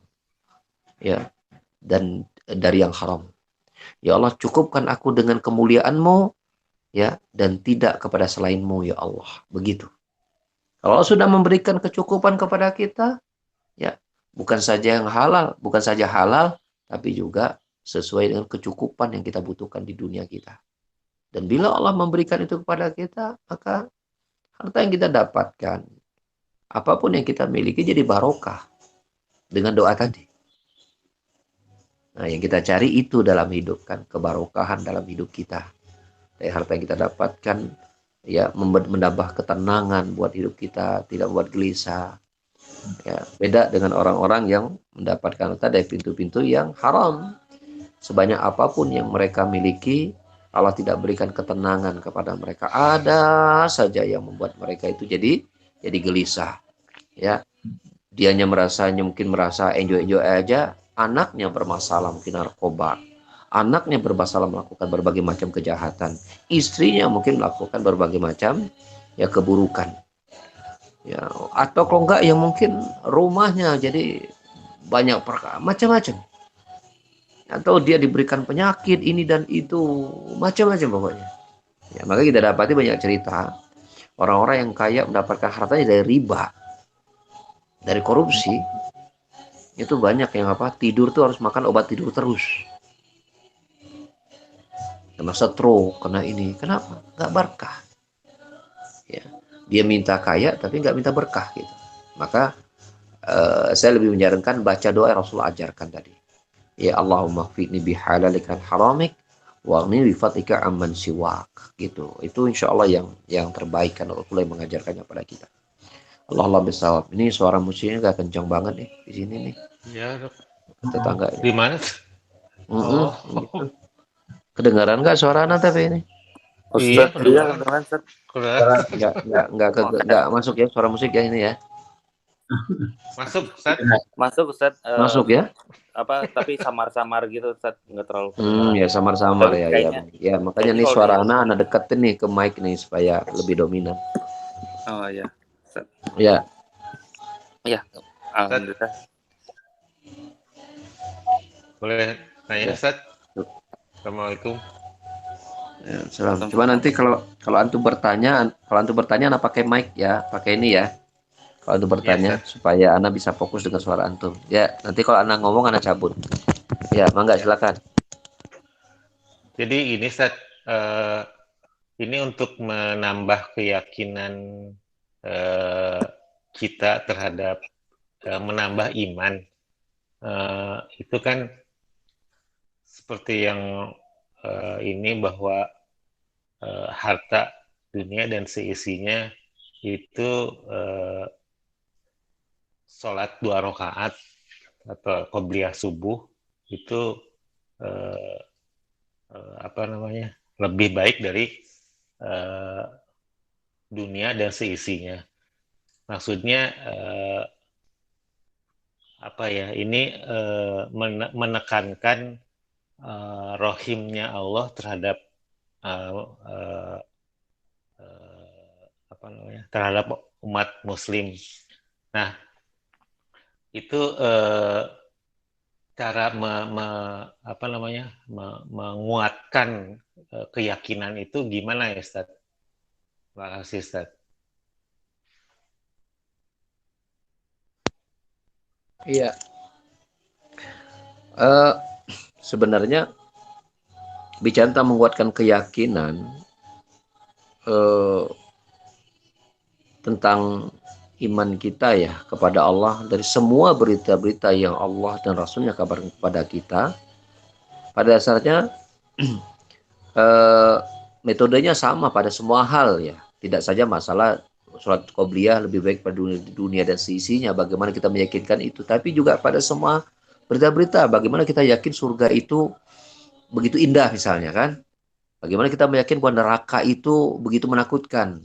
Speaker 2: ya, dan dari yang haram. Ya Allah, cukupkan aku dengan kemuliaanmu, ya, dan tidak kepada selainmu, ya Allah. Begitu. Kalau Allah sudah memberikan kecukupan kepada kita, ya, bukan saja halal, tapi juga sesuai dengan kecukupan yang kita butuhkan di dunia kita. Dan bila Allah memberikan itu kepada kita, maka harta yang kita dapatkan, apapun yang kita miliki jadi barokah dengan doa tadi. Nah, yang kita cari itu dalam hidup, kan, kebarokahan dalam hidup kita. Dari harta yang kita dapatkan, ya, menambah ketenangan buat hidup kita, tidak buat gelisah. Ya, beda dengan orang-orang yang mendapatkan harta dari pintu-pintu yang haram. Sebanyak apapun yang mereka miliki, Allah tidak berikan ketenangan kepada mereka. Ada saja yang membuat mereka itu jadi gelisah. Ya, mungkin merasa enjoy aja, anaknya bermasalah, mungkin narkoba. Anaknya bermasalah melakukan berbagai macam kejahatan. Istrinya mungkin melakukan berbagai macam, ya, keburukan. Ya, atau kalau enggak yang mungkin rumahnya jadi banyak perkara, macam-macam. Atau dia diberikan penyakit ini dan itu, macam-macam pokoknya. Ya, maka kita dapati banyak cerita orang-orang yang kaya mendapatkan hartanya dari riba, dari korupsi. Itu banyak yang tidur tuh harus makan obat tidur terus, kena stroke, kena ini. Kenapa? Nggak berkah. Ya, dia minta kaya tapi nggak minta berkah gitu. Maka saya lebih menyarankan baca doa yang Rasulullah ajarkan tadi. Ya Allahumma kfini bihalalika haramik, wa'ni bifadlika amman siwak. Gitu. Itu insya Allah yang terbaik, kan Rasulullah yang mengajarkannya pada kita. Allah bisawab. Ini suara musiknya gak kencang banget nih di sini nih.
Speaker 4: Ya, Dok.
Speaker 2: Tetangga.
Speaker 4: Di mana? Oh.
Speaker 2: Gitu. Kedengaran nggak suara anak tapi ini?
Speaker 4: Iya,
Speaker 1: kedengaran Ustaz.
Speaker 2: Nggak masuk ya suara musik ya ini ya?
Speaker 4: Masuk, Ustaz.
Speaker 1: Masuk Ustaz.
Speaker 2: Masuk ya?
Speaker 1: Tapi samar-samar gitu Ustaz, nggak terlalu
Speaker 2: Ya samar-samar ya.
Speaker 1: Kayaknya,
Speaker 2: ya makanya nih suara anak deketin nih ke mic nih supaya lebih dominan.
Speaker 1: Oh ya. Ustaz.
Speaker 2: Ya.
Speaker 1: Ya. Alhamdulillah.
Speaker 4: Boleh nanya,
Speaker 2: Ya.
Speaker 4: Ustaz? Assalamualaikum.
Speaker 2: Ya, salam. Coba nanti kalau antum bertanya anak pakai mic ya, pakai ini ya. Kalau antum bertanya supaya anak bisa fokus dengan suara antum. Ya, nanti kalau anak ngomong anak cabut. Ya, mangga silakan.
Speaker 4: Jadi ini Ustaz, ini untuk menambah keyakinan kita terhadap menambah iman. Itu kan seperti yang ini bahwa harta dunia dan seisinya itu sholat 2 rakaat atau qobliyah subuh itu lebih baik dari dunia dan seisinya. Maksudnya ini menekankan rohimnya Allah terhadap terhadap umat Muslim. Nah, itu cara apa namanya menguatkan keyakinan itu gimana ya, Ustaz? Terima kasih, Ustaz.
Speaker 2: Iya. Eh, Sebenarnya bicara tentang menguatkan keyakinan eh, tentang iman kita ya kepada Allah dari semua berita-berita yang Allah dan Rasulnya kabarkan kepada kita, pada dasarnya eh, metodenya sama pada semua hal ya. Tidak saja masalah sholat qobliyah lebih baik pada dunia dan seisinya, bagaimana kita meyakinkan itu, tapi juga pada semua berita-berita, bagaimana kita yakin surga itu begitu indah misalnya kan. Bagaimana kita meyakinkan bahwa neraka itu begitu menakutkan.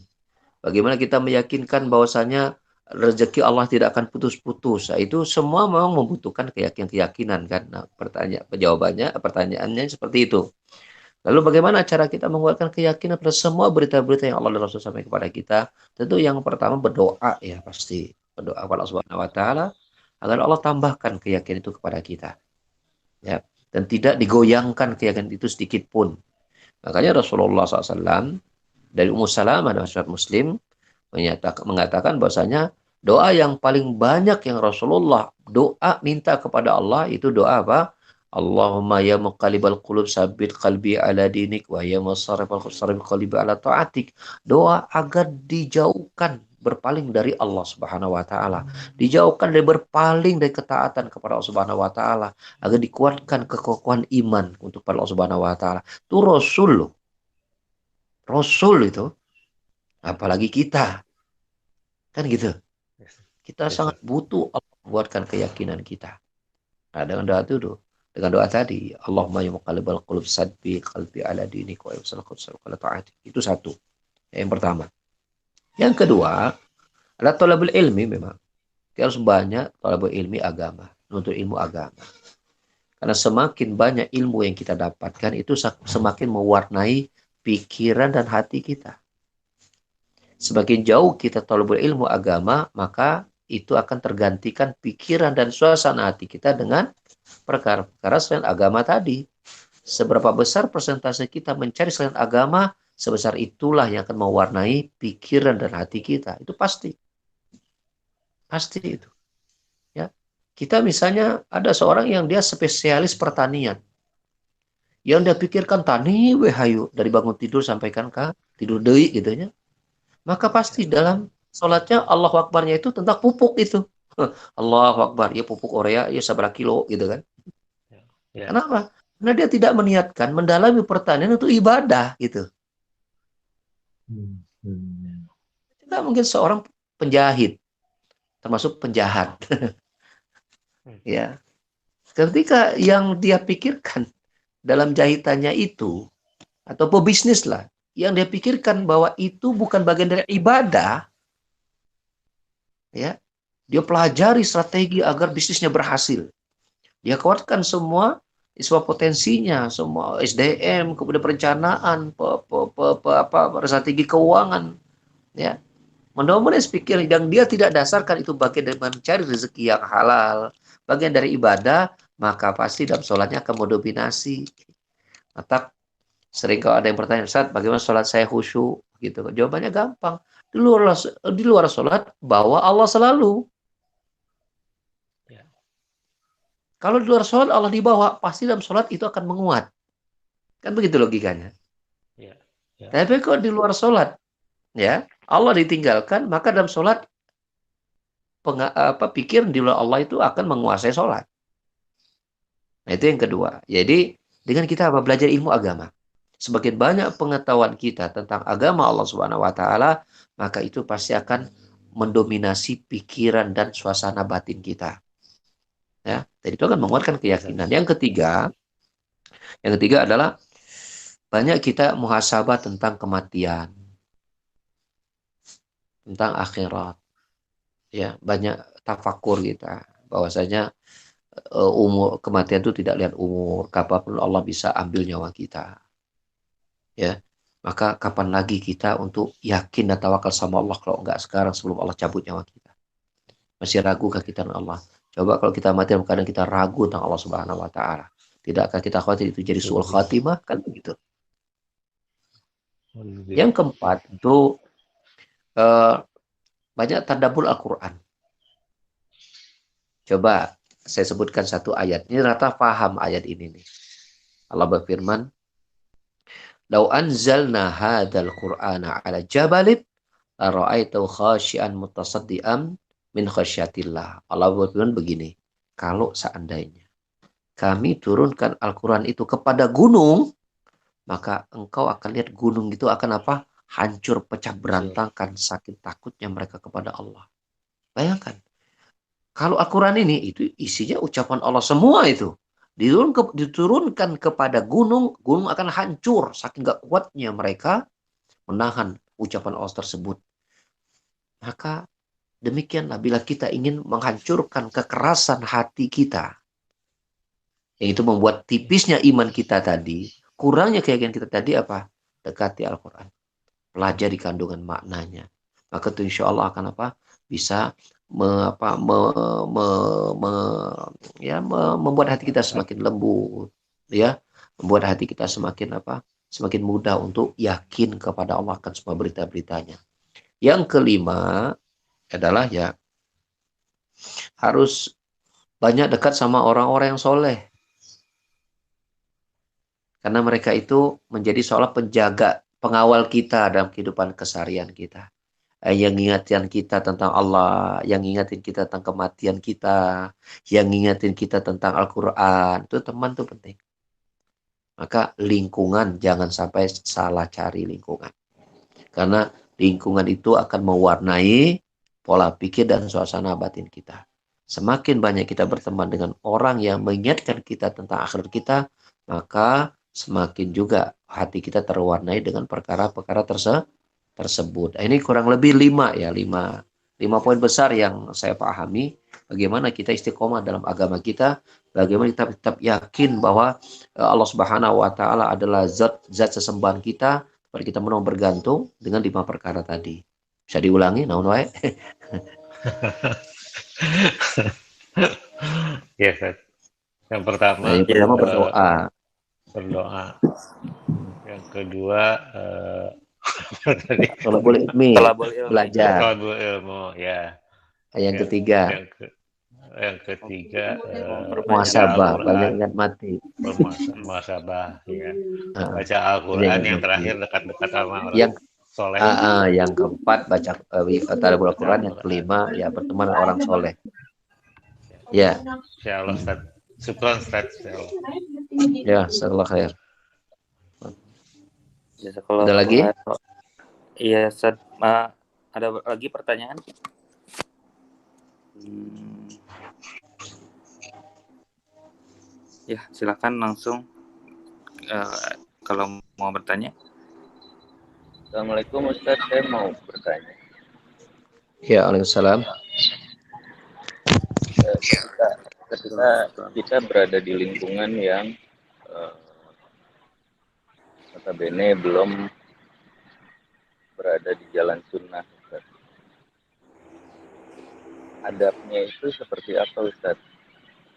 Speaker 2: Bagaimana kita meyakinkan bahwasanya rezeki Allah tidak akan putus-putus. Nah, itu semua memang membutuhkan keyakinan kan. Nah, pertanyaannya seperti itu. Lalu bagaimana cara kita menguatkan keyakinan pada semua berita-berita yang Allah dan Rasul sampaikan kepada kita? Tentu yang pertama berdoa ya pasti. Berdoa kepada Allah Subhanahu wa taala agar Allah tambahkan keyakinan itu kepada kita. Ya, dan tidak digoyangkan keyakinan itu sedikit pun. Makanya Rasulullah SAW dari Ummu Salamah dan Syed Muslim mengatakan bahwasanya doa yang paling banyak yang Rasulullah doa minta kepada Allah itu doa apa? Allahumma ya muqallibal qulub sabbit qalbi ala dinik wa ya musarrifal qalbi ala taatik. Doa agar dijauhkan berpaling dari Allah Subhanahu wa taala, dijauhkan dari berpaling dari ketaatan kepada Allah Subhanahu wa taala, agar dikuatkan kekokohan iman untuk pada Allah Subhanahu wa taala. Itu Rasul loh. Rasul itu, apalagi kita. Kan gitu. Kita
Speaker 4: Yes,
Speaker 2: sangat
Speaker 4: Ustaz.
Speaker 2: butuh Allah buatkan keyakinan kita. Nah, dengan doa itu, dengan doa tadi, Allahumma ya muqallibal qulub sadbi qalbi ala dinik wa yusal qulub ala ta'atik. Itu satu. Yang pertama. Yang kedua, adalah thalabul ilmi memang. Kita harus banyak thalabul ilmi agama, untuk ilmu agama. Karena semakin banyak ilmu yang kita dapatkan, itu semakin mewarnai pikiran dan hati kita. Semakin jauh kita thalabul ilmu agama, maka itu akan tergantikan pikiran dan suasana hati kita dengan perkara-perkara selain agama tadi. Seberapa besar persentase kita mencari selain agama, sebesar itulah yang akan mewarnai pikiran dan hati kita. Itu pasti. Pasti itu. Ya. Kita misalnya ada seorang yang dia spesialis pertanian. Yang dia pikirkan tani wehayu dari bangun tidur sampai kan tidur deui gitu ya. Maka pasti dalam sholatnya Allahu Akbarnya itu tentang pupuk itu. Allahu Akbar, ya pupuk urea ya seberapa kilo gitu kan.
Speaker 4: Ya.
Speaker 2: Kenapa? Karena dia tidak meniatkan mendalami pertanian untuk ibadah gitu. Kita mungkin seorang penjahit, termasuk penjahat. Ya. Ketika yang dia pikirkan dalam jahitannya itu, atau pebisnis lah, yang dia pikirkan bahwa itu bukan bagian dari ibadah, ya, dia pelajari strategi agar bisnisnya berhasil. Dia kuatkan semua potensinya, semua SDM, kemudian perencanaan, strategi keuangan, ya. Mudah-mudahan pikir yang dia tidak dasarkan itu bagian dari mencari rezeki yang halal, bagian dari ibadah, maka pasti dalam sholatnya akan mendominasi. Maka sering kalau ada yang bertanya, Ustaz, bagaimana sholat saya khusyuk? Gitu. Jawabannya gampang. Di luar sholat, bawa Allah selalu.
Speaker 4: Ya.
Speaker 2: Kalau di luar sholat Allah dibawa, pasti dalam sholat itu akan menguat. Kan begitu logikanya.
Speaker 4: Ya. Ya.
Speaker 2: Tapi kalau di luar sholat, ya Allah ditinggalkan, maka dalam sholat pikiran di luar Allah itu akan menguasai sholat. Nah itu yang kedua. Jadi dengan kita belajar ilmu agama, semakin banyak pengetahuan kita tentang agama Allah Subhanahu wa taala, maka itu pasti akan mendominasi pikiran dan suasana batin kita. Ya, jadi itu akan menguatkan keyakinan. Yang ketiga adalah banyak kita muhasabah tentang kematian, tentang akhirat. Ya, banyak tafakur kita bahwasanya umur kematian itu tidak lihat umur, kapanpun Allah bisa ambil nyawa kita. Ya, maka kapan lagi kita untuk yakin dan tawakal sama Allah kalau enggak sekarang sebelum Allah cabut nyawa kita? Masih ragukah kita dengan Allah? Coba kalau kita mati dalam keadaan kita ragu tentang Allah Subhanahu wa taala. Tidakkah kita khawatir itu jadi suul khatimah? Kan begitu. Yang keempat itu banyak tadabbur Al-Qur'an. Coba saya sebutkan satu ayat. Ini rata paham ayat ini nih. Allah berfirman, "Lau anzalna hadzal Qur'ana 'ala jabalin la ra'aitahu khashi'an mutasaddian min khasyatillah." Allah berfirman begini, kalau seandainya kami turunkan Al-Quran itu kepada gunung, maka engkau akan lihat gunung itu akan apa? Hancur, pecah berantakan, saking takutnya mereka kepada Allah. Bayangkan, kalau Al-Quran ini, itu isinya ucapan Allah semua itu. Diturunkan kepada gunung, gunung akan hancur, saking gak kuatnya mereka menahan ucapan Allah tersebut. Maka demikianlah bila kita ingin menghancurkan kekerasan hati kita, yang itu membuat tipisnya iman kita tadi, kurangnya keyakinan kita tadi apa? Dekati Al-Quran. Pelajari kandungan maknanya. Maka itu insya Allah akan apa? Bisa membuat hati kita semakin lembut. Ya, membuat hati kita semakin apa? Semakin mudah untuk yakin kepada Allah akan semua berita-beritanya. Yang kelima adalah ya harus banyak dekat sama orang-orang yang soleh. Karena mereka itu menjadi seolah penjaga, pengawal kita dalam kehidupan keseharian kita. Yang ngingatin kita tentang Allah, yang ngingatin kita tentang kematian kita, yang ngingatin kita tentang Al-Quran. Itu teman tuh penting. Maka lingkungan, jangan sampai salah cari lingkungan. Karena lingkungan itu akan mewarnai pola pikir dan suasana batin kita. Semakin banyak kita berteman dengan orang yang mengingatkan kita tentang akhirat kita, maka semakin juga hati kita terwarnai dengan perkara-perkara tersebut. Ini kurang lebih 5 poin besar yang saya pahami. Bagaimana kita istiqomah dalam agama kita, bagaimana kita tetap yakin bahwa Allah Subhanahu wa taala adalah zat sesembahan kita, pada kita mau bergantung dengan 5 perkara tadi. Bisa diulangi, naon wae?
Speaker 4: Ya, Ustaz. Yang pertama,
Speaker 2: Yang pertama berdoa.
Speaker 4: Yang kedua,
Speaker 2: Tolabul ilmi, belajar.
Speaker 4: Tolabul ilmu, ya.
Speaker 2: Yang ketiga,
Speaker 4: yang ketiga,
Speaker 2: muhasabah, banyak ingat mati.
Speaker 4: Muhasabah, ya. Baca Al-Quran. Yang terakhir dekat-dekat sama orang soleh.
Speaker 2: Yang keempat baca tadabbur Al-Quran. Yang kelima ya berteman dengan orang soleh. Ya.
Speaker 4: Insyaallah, Ustaz. Syukran, Ustaz.
Speaker 2: Ya, insyaallah khair.
Speaker 1: Ada
Speaker 2: lagi?
Speaker 1: Iya, Ustaz. Ada lagi pertanyaan? Ya, silakan langsung kalau mau bertanya.
Speaker 5: Assalamualaikum Ustaz, saya mau bertanya.
Speaker 2: Ya, waalaikumsalam.
Speaker 5: Ketika kita berada di lingkungan yang notabene belum berada di jalan sunnah, Ustaz. Adabnya itu seperti apa, Ustaz?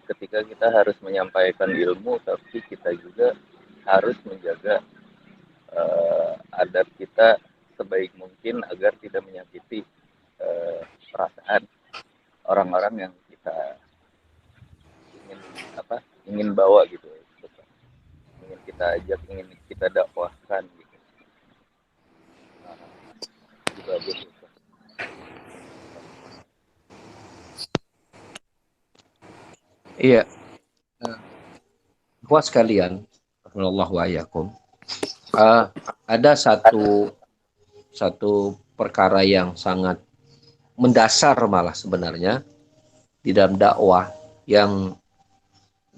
Speaker 5: Ketika kita harus menyampaikan ilmu, tapi kita juga harus menjaga adab kita sebaik mungkin agar tidak menyakiti perasaan orang-orang yang kita ingin bawa gitu, ingin kita ajak, ingin kita dakwahkan gitu. Juga gitu.
Speaker 2: Iya. Buat sekalian, Allahu a'yakum. Ada satu perkara yang sangat mendasar malah sebenarnya di dalam dakwah yang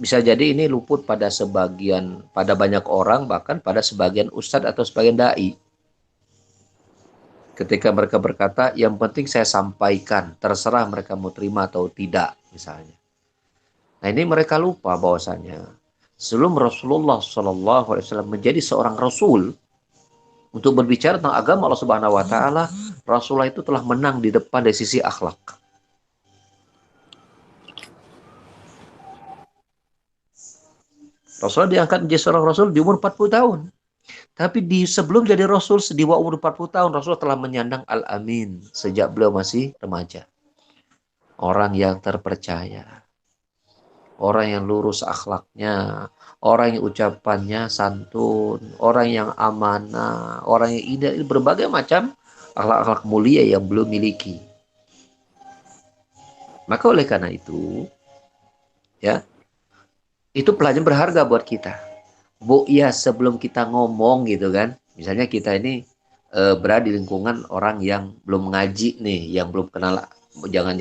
Speaker 2: bisa jadi ini luput pada banyak orang, bahkan pada sebagian ustadz atau sebagian dai. Ketika mereka berkata, yang penting saya sampaikan, terserah mereka mau terima atau tidak, misalnya. Nah, ini mereka lupa bahwasanya sebelum Rasulullah SAW menjadi seorang Rasul untuk berbicara tentang agama Allah Subhanahu Wa Taala, Rasulullah itu telah menang di depan dari sisi akhlak. Rasulullah diangkat menjadi seorang Rasul di umur 40 tahun. Tapi sebelum jadi Rasul, di umur 40 tahun, Rasulullah telah menyandang Al-Amin sejak beliau masih remaja. Orang yang terpercaya. Orang yang lurus akhlaknya. Orang yang ucapannya santun. Orang yang amanah. Orang yang indah. Berbagai macam akhlak-akhlak mulia yang beliau miliki. Maka oleh karena itu, ya, itu pelajaran berharga buat kita. Bu, ya sebelum kita ngomong gitu kan, misalnya kita ini berada di lingkungan orang yang belum ngaji nih, yang belum kenal, jangan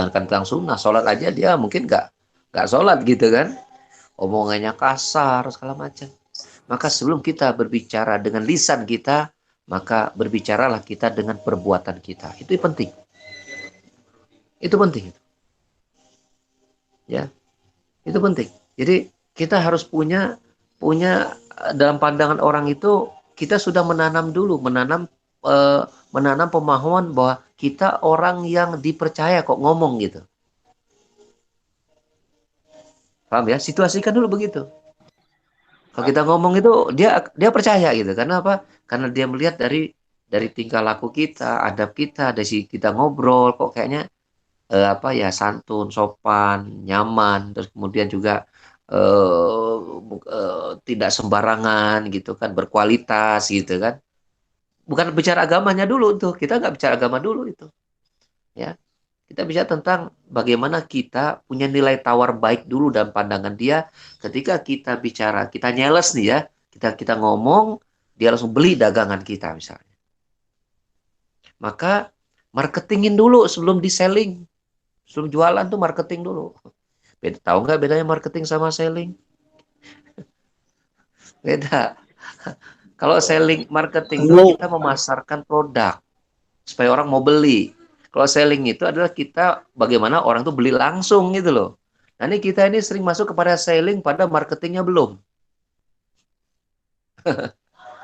Speaker 2: tentang sunnah, sholat aja dia mungkin nggak sholat gitu kan, omongannya kasar segala macam. Maka sebelum kita berbicara dengan lisan kita, maka berbicaralah kita dengan perbuatan kita. Itu penting. Itu penting. Ya, itu penting. Jadi kita harus punya dalam pandangan orang itu, kita sudah menanam pemahaman bahwa kita orang yang dipercaya kok ngomong gitu. Paham ya? Situasikan dulu begitu. Kalau kita ngomong itu dia percaya gitu. Karena apa? Karena dia melihat dari tingkah laku kita, adab kita, dari kita ngobrol kok kayaknya santun, sopan, nyaman, terus kemudian juga tidak sembarangan gitu kan, berkualitas gitu kan. Bukan bicara agamanya dulu tuh, kita nggak bicara agama dulu itu, ya. Kita bicara tentang bagaimana kita punya nilai tawar baik dulu dalam pandangan dia. Ketika kita bicara, kita nyeles nih ya, kita ngomong, dia langsung beli dagangan kita misalnya. Maka marketingin dulu sebelum diselling. Sebelum jualan tuh marketing dulu. Tahu nggak bedanya marketing sama selling? Beda. Kalau selling, marketing itu kita memasarkan produk supaya orang mau beli. Kalau selling itu adalah kita bagaimana orang tuh beli langsung gitu loh. Nah ini kita ini sering masuk kepada selling pada marketingnya belum.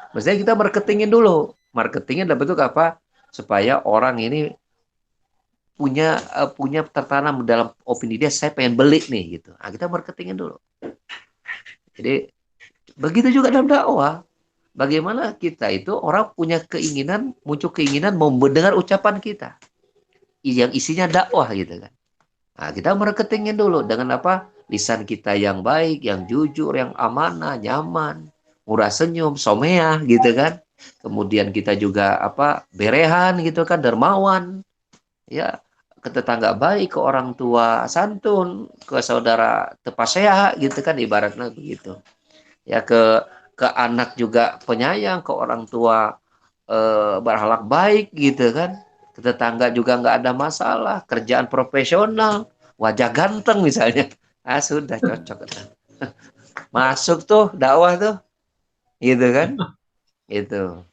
Speaker 2: Maksudnya kita marketingin dulu. Marketingnya dalam bentuk apa? Supaya orang ini punya tertanam dalam opini dia, saya pengen beli nih gitu. Nah, kita marketingin dulu. Jadi begitu juga dalam dakwah. Bagaimana kita itu orang punya keinginan, muncul keinginan mau mendengar ucapan kita yang isinya dakwah gitu kan. Nah, kita marketingin dulu dengan apa? Lisan kita yang baik, yang jujur, yang amanah, nyaman, murah senyum, someah gitu kan. Kemudian kita juga berehan gitu kan, dermawan. Ya, ke tetangga baik, ke orang tua santun, ke saudara tepasea gitu kan, ibaratnya begitu. Ya, ke anak juga penyayang, ke orang tua berakhlak baik gitu kan. Ke tetangga juga nggak ada masalah, kerjaan profesional, wajah ganteng misalnya. Ah, sudah cocok. Masuk tuh dakwah tuh. Gitu kan? Itu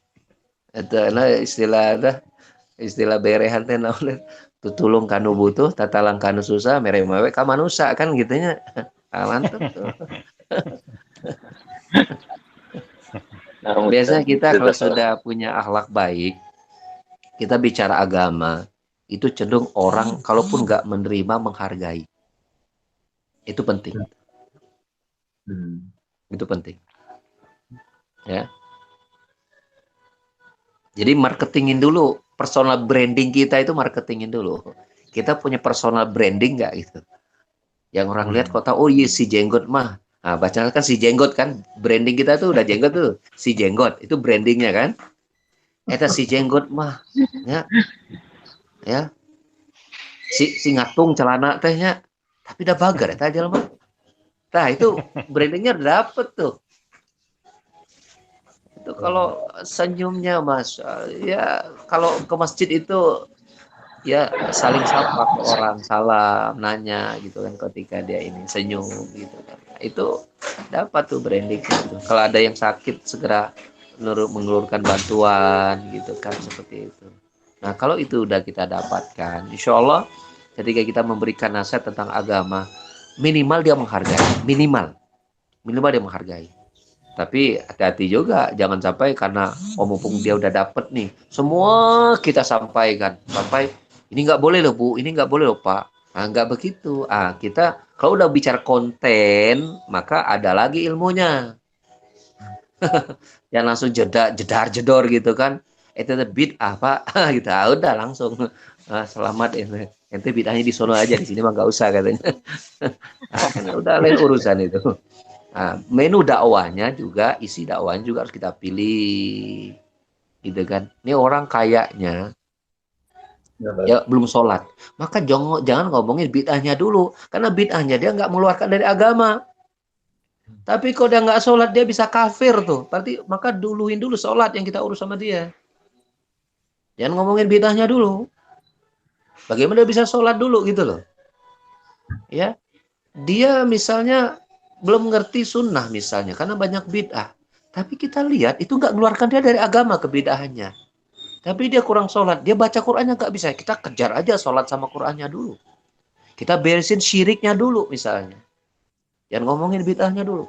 Speaker 2: nah istilah berehan teh naon tutulung kanu butuh, tatalang kanu susah, mere mewe ka manusia kan gitunya. Mantap tuh. Biasanya kita kalau sudah punya akhlak baik, kita bicara agama, itu cenderung orang kalaupun nggak menerima, menghargai. Itu penting. Itu penting. Ya. Jadi marketingin dulu, personal branding kita itu marketingin dulu. Kita punya personal branding nggak gitu? Yang orang lihat kok tahu, oh iya si jenggot mah. Nah, baca kan si jenggot kan, branding kita tuh udah jenggot tuh, si jenggot itu brandingnya kan. Eta si jenggot mah, ya, si ngatung celana tehnya, tapi udah bagar eta jelema. Nah itu brandingnya dapet tuh. Itu kalau senyumnya Mas, ya kalau ke masjid itu ya saling sapa ke orang, salam, nanya gitu kan ketika dia ini senyum gitu kan. Itu dapat tuh branding gitu. Kalau ada yang sakit segera mengeluarkan bantuan gitu kan, seperti itu. Nah kalau itu udah kita dapatkan, insya Allah ketika kita memberikan nasihat tentang agama, minimal dia menghargai, minimal dia menghargai. Tapi hati-hati juga, jangan sampai karena mumpung dia udah dapet nih, semua kita sampaikan, sampai ini nggak boleh loh Bu, ini nggak boleh loh Pak. Nggak begitu. Kita Kalau udah bicara konten, maka ada lagi ilmunya. Yang langsung jedar-jedor gitu kan. Itu bid'ah, Pak. Gitu. Ah, udah langsung. Selamat ini. Ente bid'ahnya di sono aja, di sini mah nggak usah katanya. Nah, kan udah lain urusan itu. Nah, menu dakwahnya juga, isi dakwahnya juga harus kita pilih. Gitu kan. Ini orang kayaknya ya belum sholat, maka jangan ngomongin bid'ahnya dulu, karena bid'ahnya dia nggak mengeluarkan dari agama. Tapi kalau dia nggak sholat dia bisa kafir tuh, berarti maka duluin dulu sholat yang kita urus sama dia. Jangan ngomongin bid'ahnya dulu. Bagaimana dia bisa sholat dulu gitu loh? Ya, dia misalnya belum ngerti sunnah misalnya, karena banyak bid'ah. Tapi kita lihat itu nggak mengeluarkan dia dari agama kebid'ahannya. Tapi dia kurang sholat, dia baca Qur'annya nggak bisa. Kita kejar aja sholat sama Qur'annya dulu. Kita beresin syiriknya dulu misalnya. Jangan ngomongin bid'ahnya dulu.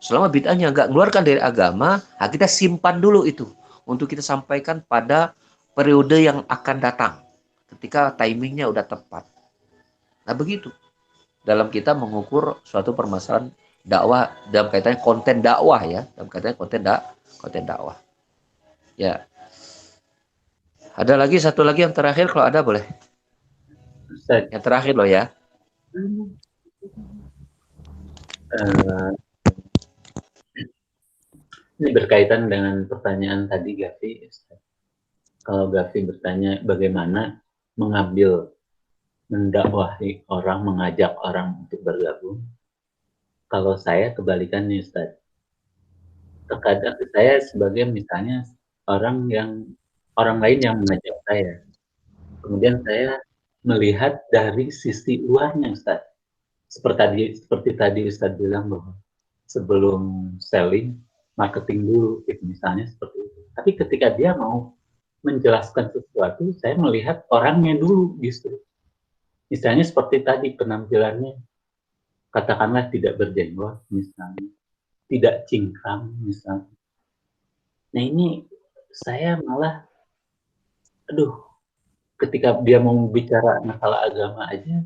Speaker 2: Selama bid'ahnya nggak mengeluarkan dari agama, kita simpan dulu itu. Untuk kita sampaikan pada periode yang akan datang. Ketika timingnya udah tepat. Nah begitu. Dalam kita mengukur suatu permasalahan dakwah, dalam kaitannya konten dakwah ya. Dalam kaitannya konten dakwah. Ya. Ada lagi satu lagi yang terakhir kalau ada boleh.
Speaker 3: Ustaz,
Speaker 2: Yang terakhir loh ya.
Speaker 3: Ini berkaitan dengan pertanyaan tadi Gavi, Ustaz. Kalau Gavi bertanya bagaimana mendakwahi orang, mengajak orang untuk bergabung. Kalau saya kebalikannya, Ustaz. Terkadang saya sebagai misalnya orang lain yang mengajak saya. Kemudian saya melihat dari sisi luarnya, Ustaz. Seperti tadi Ustaz bilang bahwa sebelum selling, marketing dulu, gitu, misalnya seperti itu. Tapi ketika dia mau menjelaskan sesuatu, saya melihat orangnya dulu justru. Misalnya seperti tadi penampilannya, katakanlah tidak berjenggot, misalnya, tidak cingkrang, misalnya. Nah ini saya malah, ketika dia mau bicara masalah agama aja,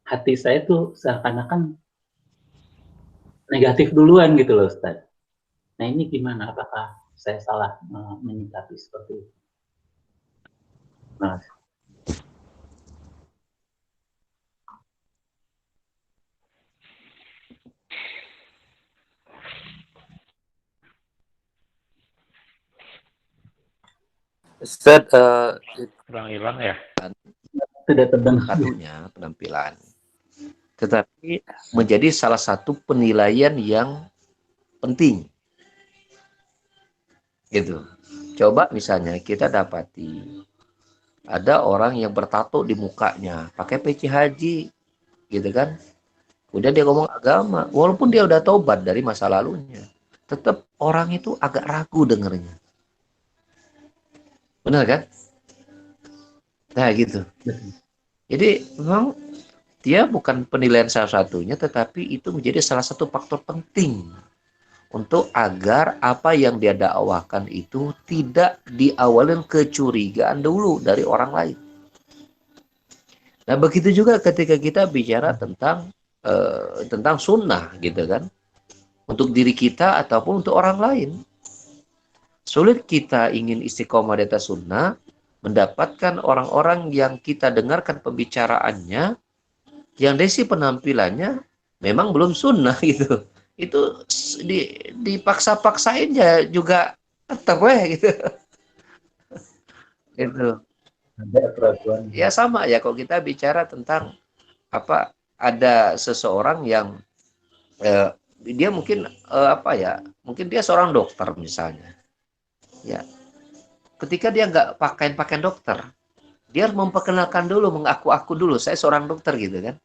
Speaker 3: hati saya tuh seakan-akan negatif duluan gitu loh, Ustaz. Nah ini gimana? Apakah saya salah menyikapi seperti itu? Nah,
Speaker 1: Ustaz,
Speaker 4: Kurang hilang ya.
Speaker 3: tidak terdengar.
Speaker 2: Satunya penampilan. Tetapi menjadi salah satu penilaian yang penting. Gitu. Coba misalnya kita dapati ada orang yang bertato di mukanya, pakai peci haji, gitu kan? Kemudian dia ngomong agama, walaupun dia udah tobat dari masa lalunya, tetap orang itu agak ragu dengernya. Benar kan? Nah gitu. Jadi memang dia bukan penilaian salah satunya, tetapi itu menjadi salah satu faktor penting untuk agar apa yang dia dakwahkan itu tidak diawalin kecurigaan dulu dari orang lain. Nah begitu juga ketika kita bicara tentang sunnah gitu kan, untuk diri kita ataupun untuk orang lain. Sulit kita ingin istiqomah di atas sunnah, mendapatkan orang-orang yang kita dengarkan pembicaraannya, yang dari si penampilannya memang belum sunnah gitu. Itu dipaksa-paksain juga tetap gitu. Itu. Ya sama ya kalau kita bicara tentang ada seseorang yang dia mungkin mungkin dia seorang dokter misalnya. Ya. Ketika dia nggak pakaian dokter, dia harus memperkenalkan dulu, mengaku dulu, saya seorang dokter gitu kan.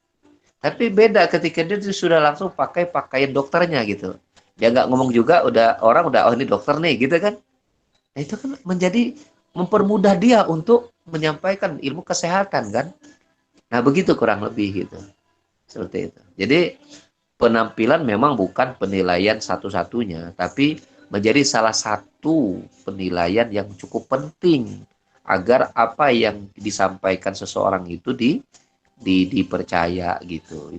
Speaker 2: Tapi beda ketika dia sudah langsung pakai pakaian dokternya gitu. Dia nggak ngomong juga, orang udah oh ini dokter nih gitu kan. Nah, itu kan menjadi mempermudah dia untuk menyampaikan ilmu kesehatan kan. Nah begitu kurang lebih gitu. Seperti itu. Jadi penampilan memang bukan penilaian satu-satunya, tapi menjadi salah satu penilaian yang cukup penting agar apa yang disampaikan seseorang itu dipercaya gitu.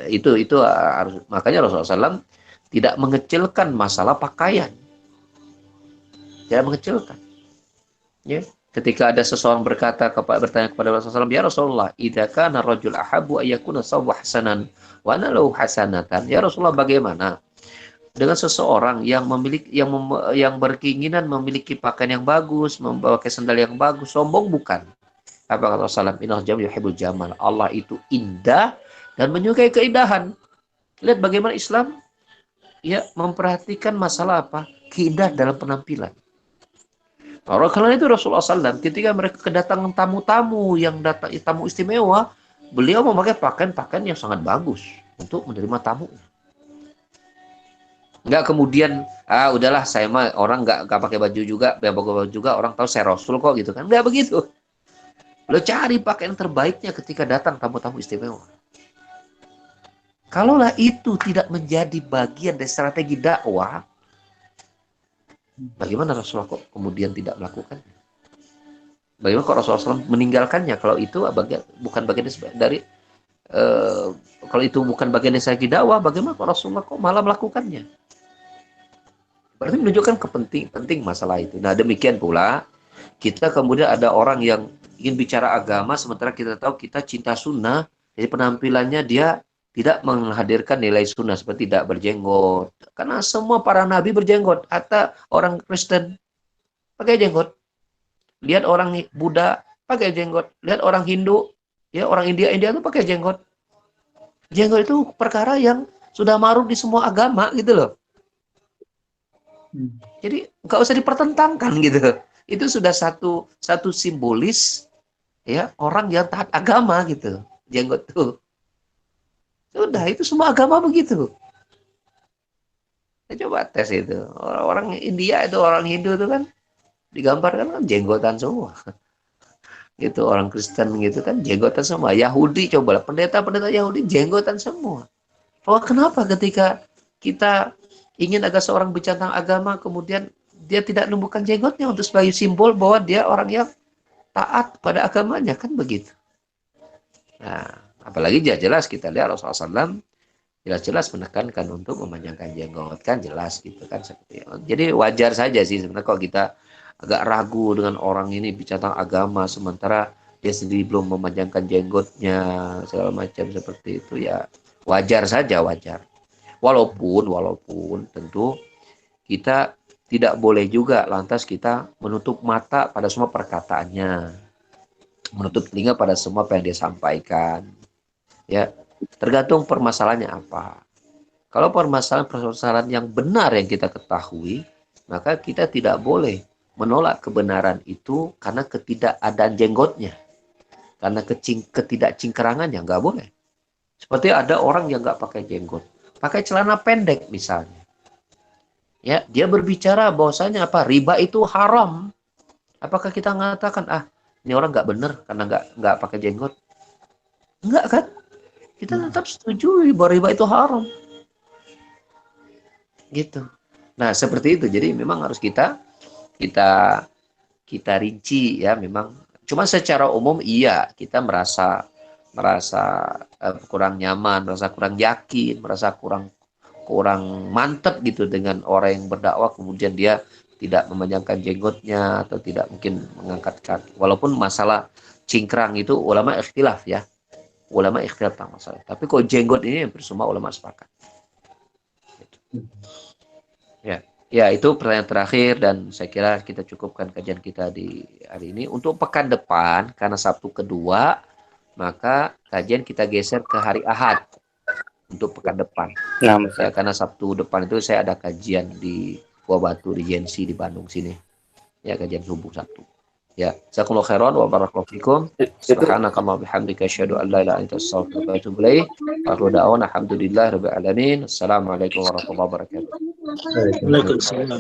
Speaker 2: Itu harus, makanya Rasulullah SAW tidak mengecilkan masalah pakaian, tidak mengecilkan. Ya, ketika ada seseorang bertanya kepada Rasulullah SAW, ya Rasulullah, idza kana rajul ahabbu ayyakuna sawwa hasanan wa ana lahu hasanatan. Ya Rasulullah, bagaimana dengan seseorang yang yang berkeinginan memiliki pakaian yang bagus, memakai sandal yang bagus, sombong bukan? Apa kata Rasulullah? Innal jam yuhibbul jamal. Allah itu indah dan menyukai keindahan. Lihat bagaimana Islam ya memperhatikan masalah apa? Keindahan dalam penampilan. Karena itu Rasulullah SAW ketika mereka kedatangan tamu-tamu yang datang, tamu istimewa, beliau memakai pakaian-pakaian yang sangat bagus untuk menerima tamu. Enggak kemudian udahlah saya mah orang enggak pakai baju juga, orang tahu saya Rasul kok gitu kan. Enggak begitu. Lo cari pakaian terbaiknya ketika datang tamu-tamu istimewa. Kalaulah itu tidak menjadi bagian dari strategi dakwah, bagaimana Rasulullah kok kemudian tidak melakukannya? Bagaimana kok Rasulullah SAW meninggalkannya? Kalau itu bukan bagian dari kalau itu bukan bagian dari strategi dakwah, bagaimana kok Rasulullah kok malah melakukannya? Berarti menunjukkan penting masalah itu. Nah, demikian pula kita kemudian ada orang yang ingin bicara agama sementara kita tahu kita cinta sunnah, jadi penampilannya dia tidak menghadirkan nilai sunnah seperti tidak berjenggot. Karena semua para nabi berjenggot. Hatta orang Kristen pakai jenggot. Lihat orang Buddha pakai jenggot. Lihat orang Hindu, ya orang India itu pakai jenggot. Jenggot itu perkara yang sudah ma'ruf di semua agama gitu loh. Jadi nggak usah dipertentangkan gitu. Itu sudah satu simbolis ya orang yang taat agama gitu. Jenggot tuh. Sudah, itu semua agama begitu. Saya coba tes itu. Orang India itu, orang Hindu itu kan digambarkan kan jenggotan semua. Gitu, orang Kristen gitu kan jenggotan semua. Yahudi coba, pendeta-pendeta Yahudi jenggotan semua. Oh, kenapa ketika kita ingin agar seorang bicara tentang agama, kemudian dia tidak menumbuhkan jenggotnya untuk sebagai simbol bahwa dia orang yang taat pada agamanya, kan begitu. Nah, apalagi jelas kita lihat Rasulullah SAW jelas-jelas menekankan untuk memanjangkan jenggot, kan jelas gitu kan seperti itu. Jadi wajar saja sih sebenarnya kalau kita agak ragu dengan orang ini bicara tentang agama sementara dia sendiri belum memanjangkan jenggotnya segala macam seperti itu, ya wajar saja, wajar. Walaupun tentu kita tidak boleh juga lantas kita menutup mata pada semua perkataannya, menutup telinga pada semua apa yang dia sampaikan. Ya, tergantung permasalahannya apa. Kalau permasalahan yang benar yang kita ketahui, maka kita tidak boleh menolak kebenaran itu karena ketidakadaan jenggotnya, karena ketidakcingkerangannya, nggak boleh. Seperti ada orang yang nggak pakai jenggot, pakai celana pendek misalnya. Ya, dia berbicara bahwasanya apa? Riba itu haram. Apakah kita mengatakan ini orang nggak benar karena nggak pakai jenggot? Enggak kan? Kita tetap setuju bahwa riba itu haram. Gitu. Nah, seperti itu. Jadi memang harus kita rinci ya, memang. Cuma secara umum iya, kita merasa kurang nyaman, merasa kurang yakin, merasa kurang mantap gitu dengan orang yang berdakwah kemudian dia tidak memanjangkan jenggotnya atau tidak mungkin mengangkat kaki. Walaupun masalah cingkrang itu ulama ikhtilaf ya. Ulama ikhtilaf tentang masalah. Tapi kok jenggot ini yang semua ulama sepakat. Ya, itu pertanyaan terakhir dan saya kira kita cukupkan kajian kita di hari ini. Untuk pekan depan, karena Sabtu kedua, maka kajian kita geser ke hari Ahad untuk pekan depan. Ya, karena Sabtu depan itu saya ada kajian di Buah Batu di Jensi di Bandung sini. Ya, kajian subuh Sabtu. Ya, jazakumullahu khairan wa barakallahu fikum. Subhanakallahumma bihamdika asyhadu an la ilaha illa anta astaghfiruka wa atubu ilaik. Wa akhiru da'wana alhamdulillahirabbil alamin. Assalamualaikum warahmatullahi wabarakatuh.
Speaker 1: Waalaikumsalam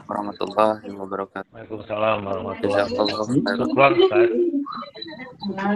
Speaker 1: warahmatullahi wabarakatuh.
Speaker 4: Waalaikumsalam warahmatullahi
Speaker 1: Jazakallahu khairan.
Speaker 4: wabarakatuh.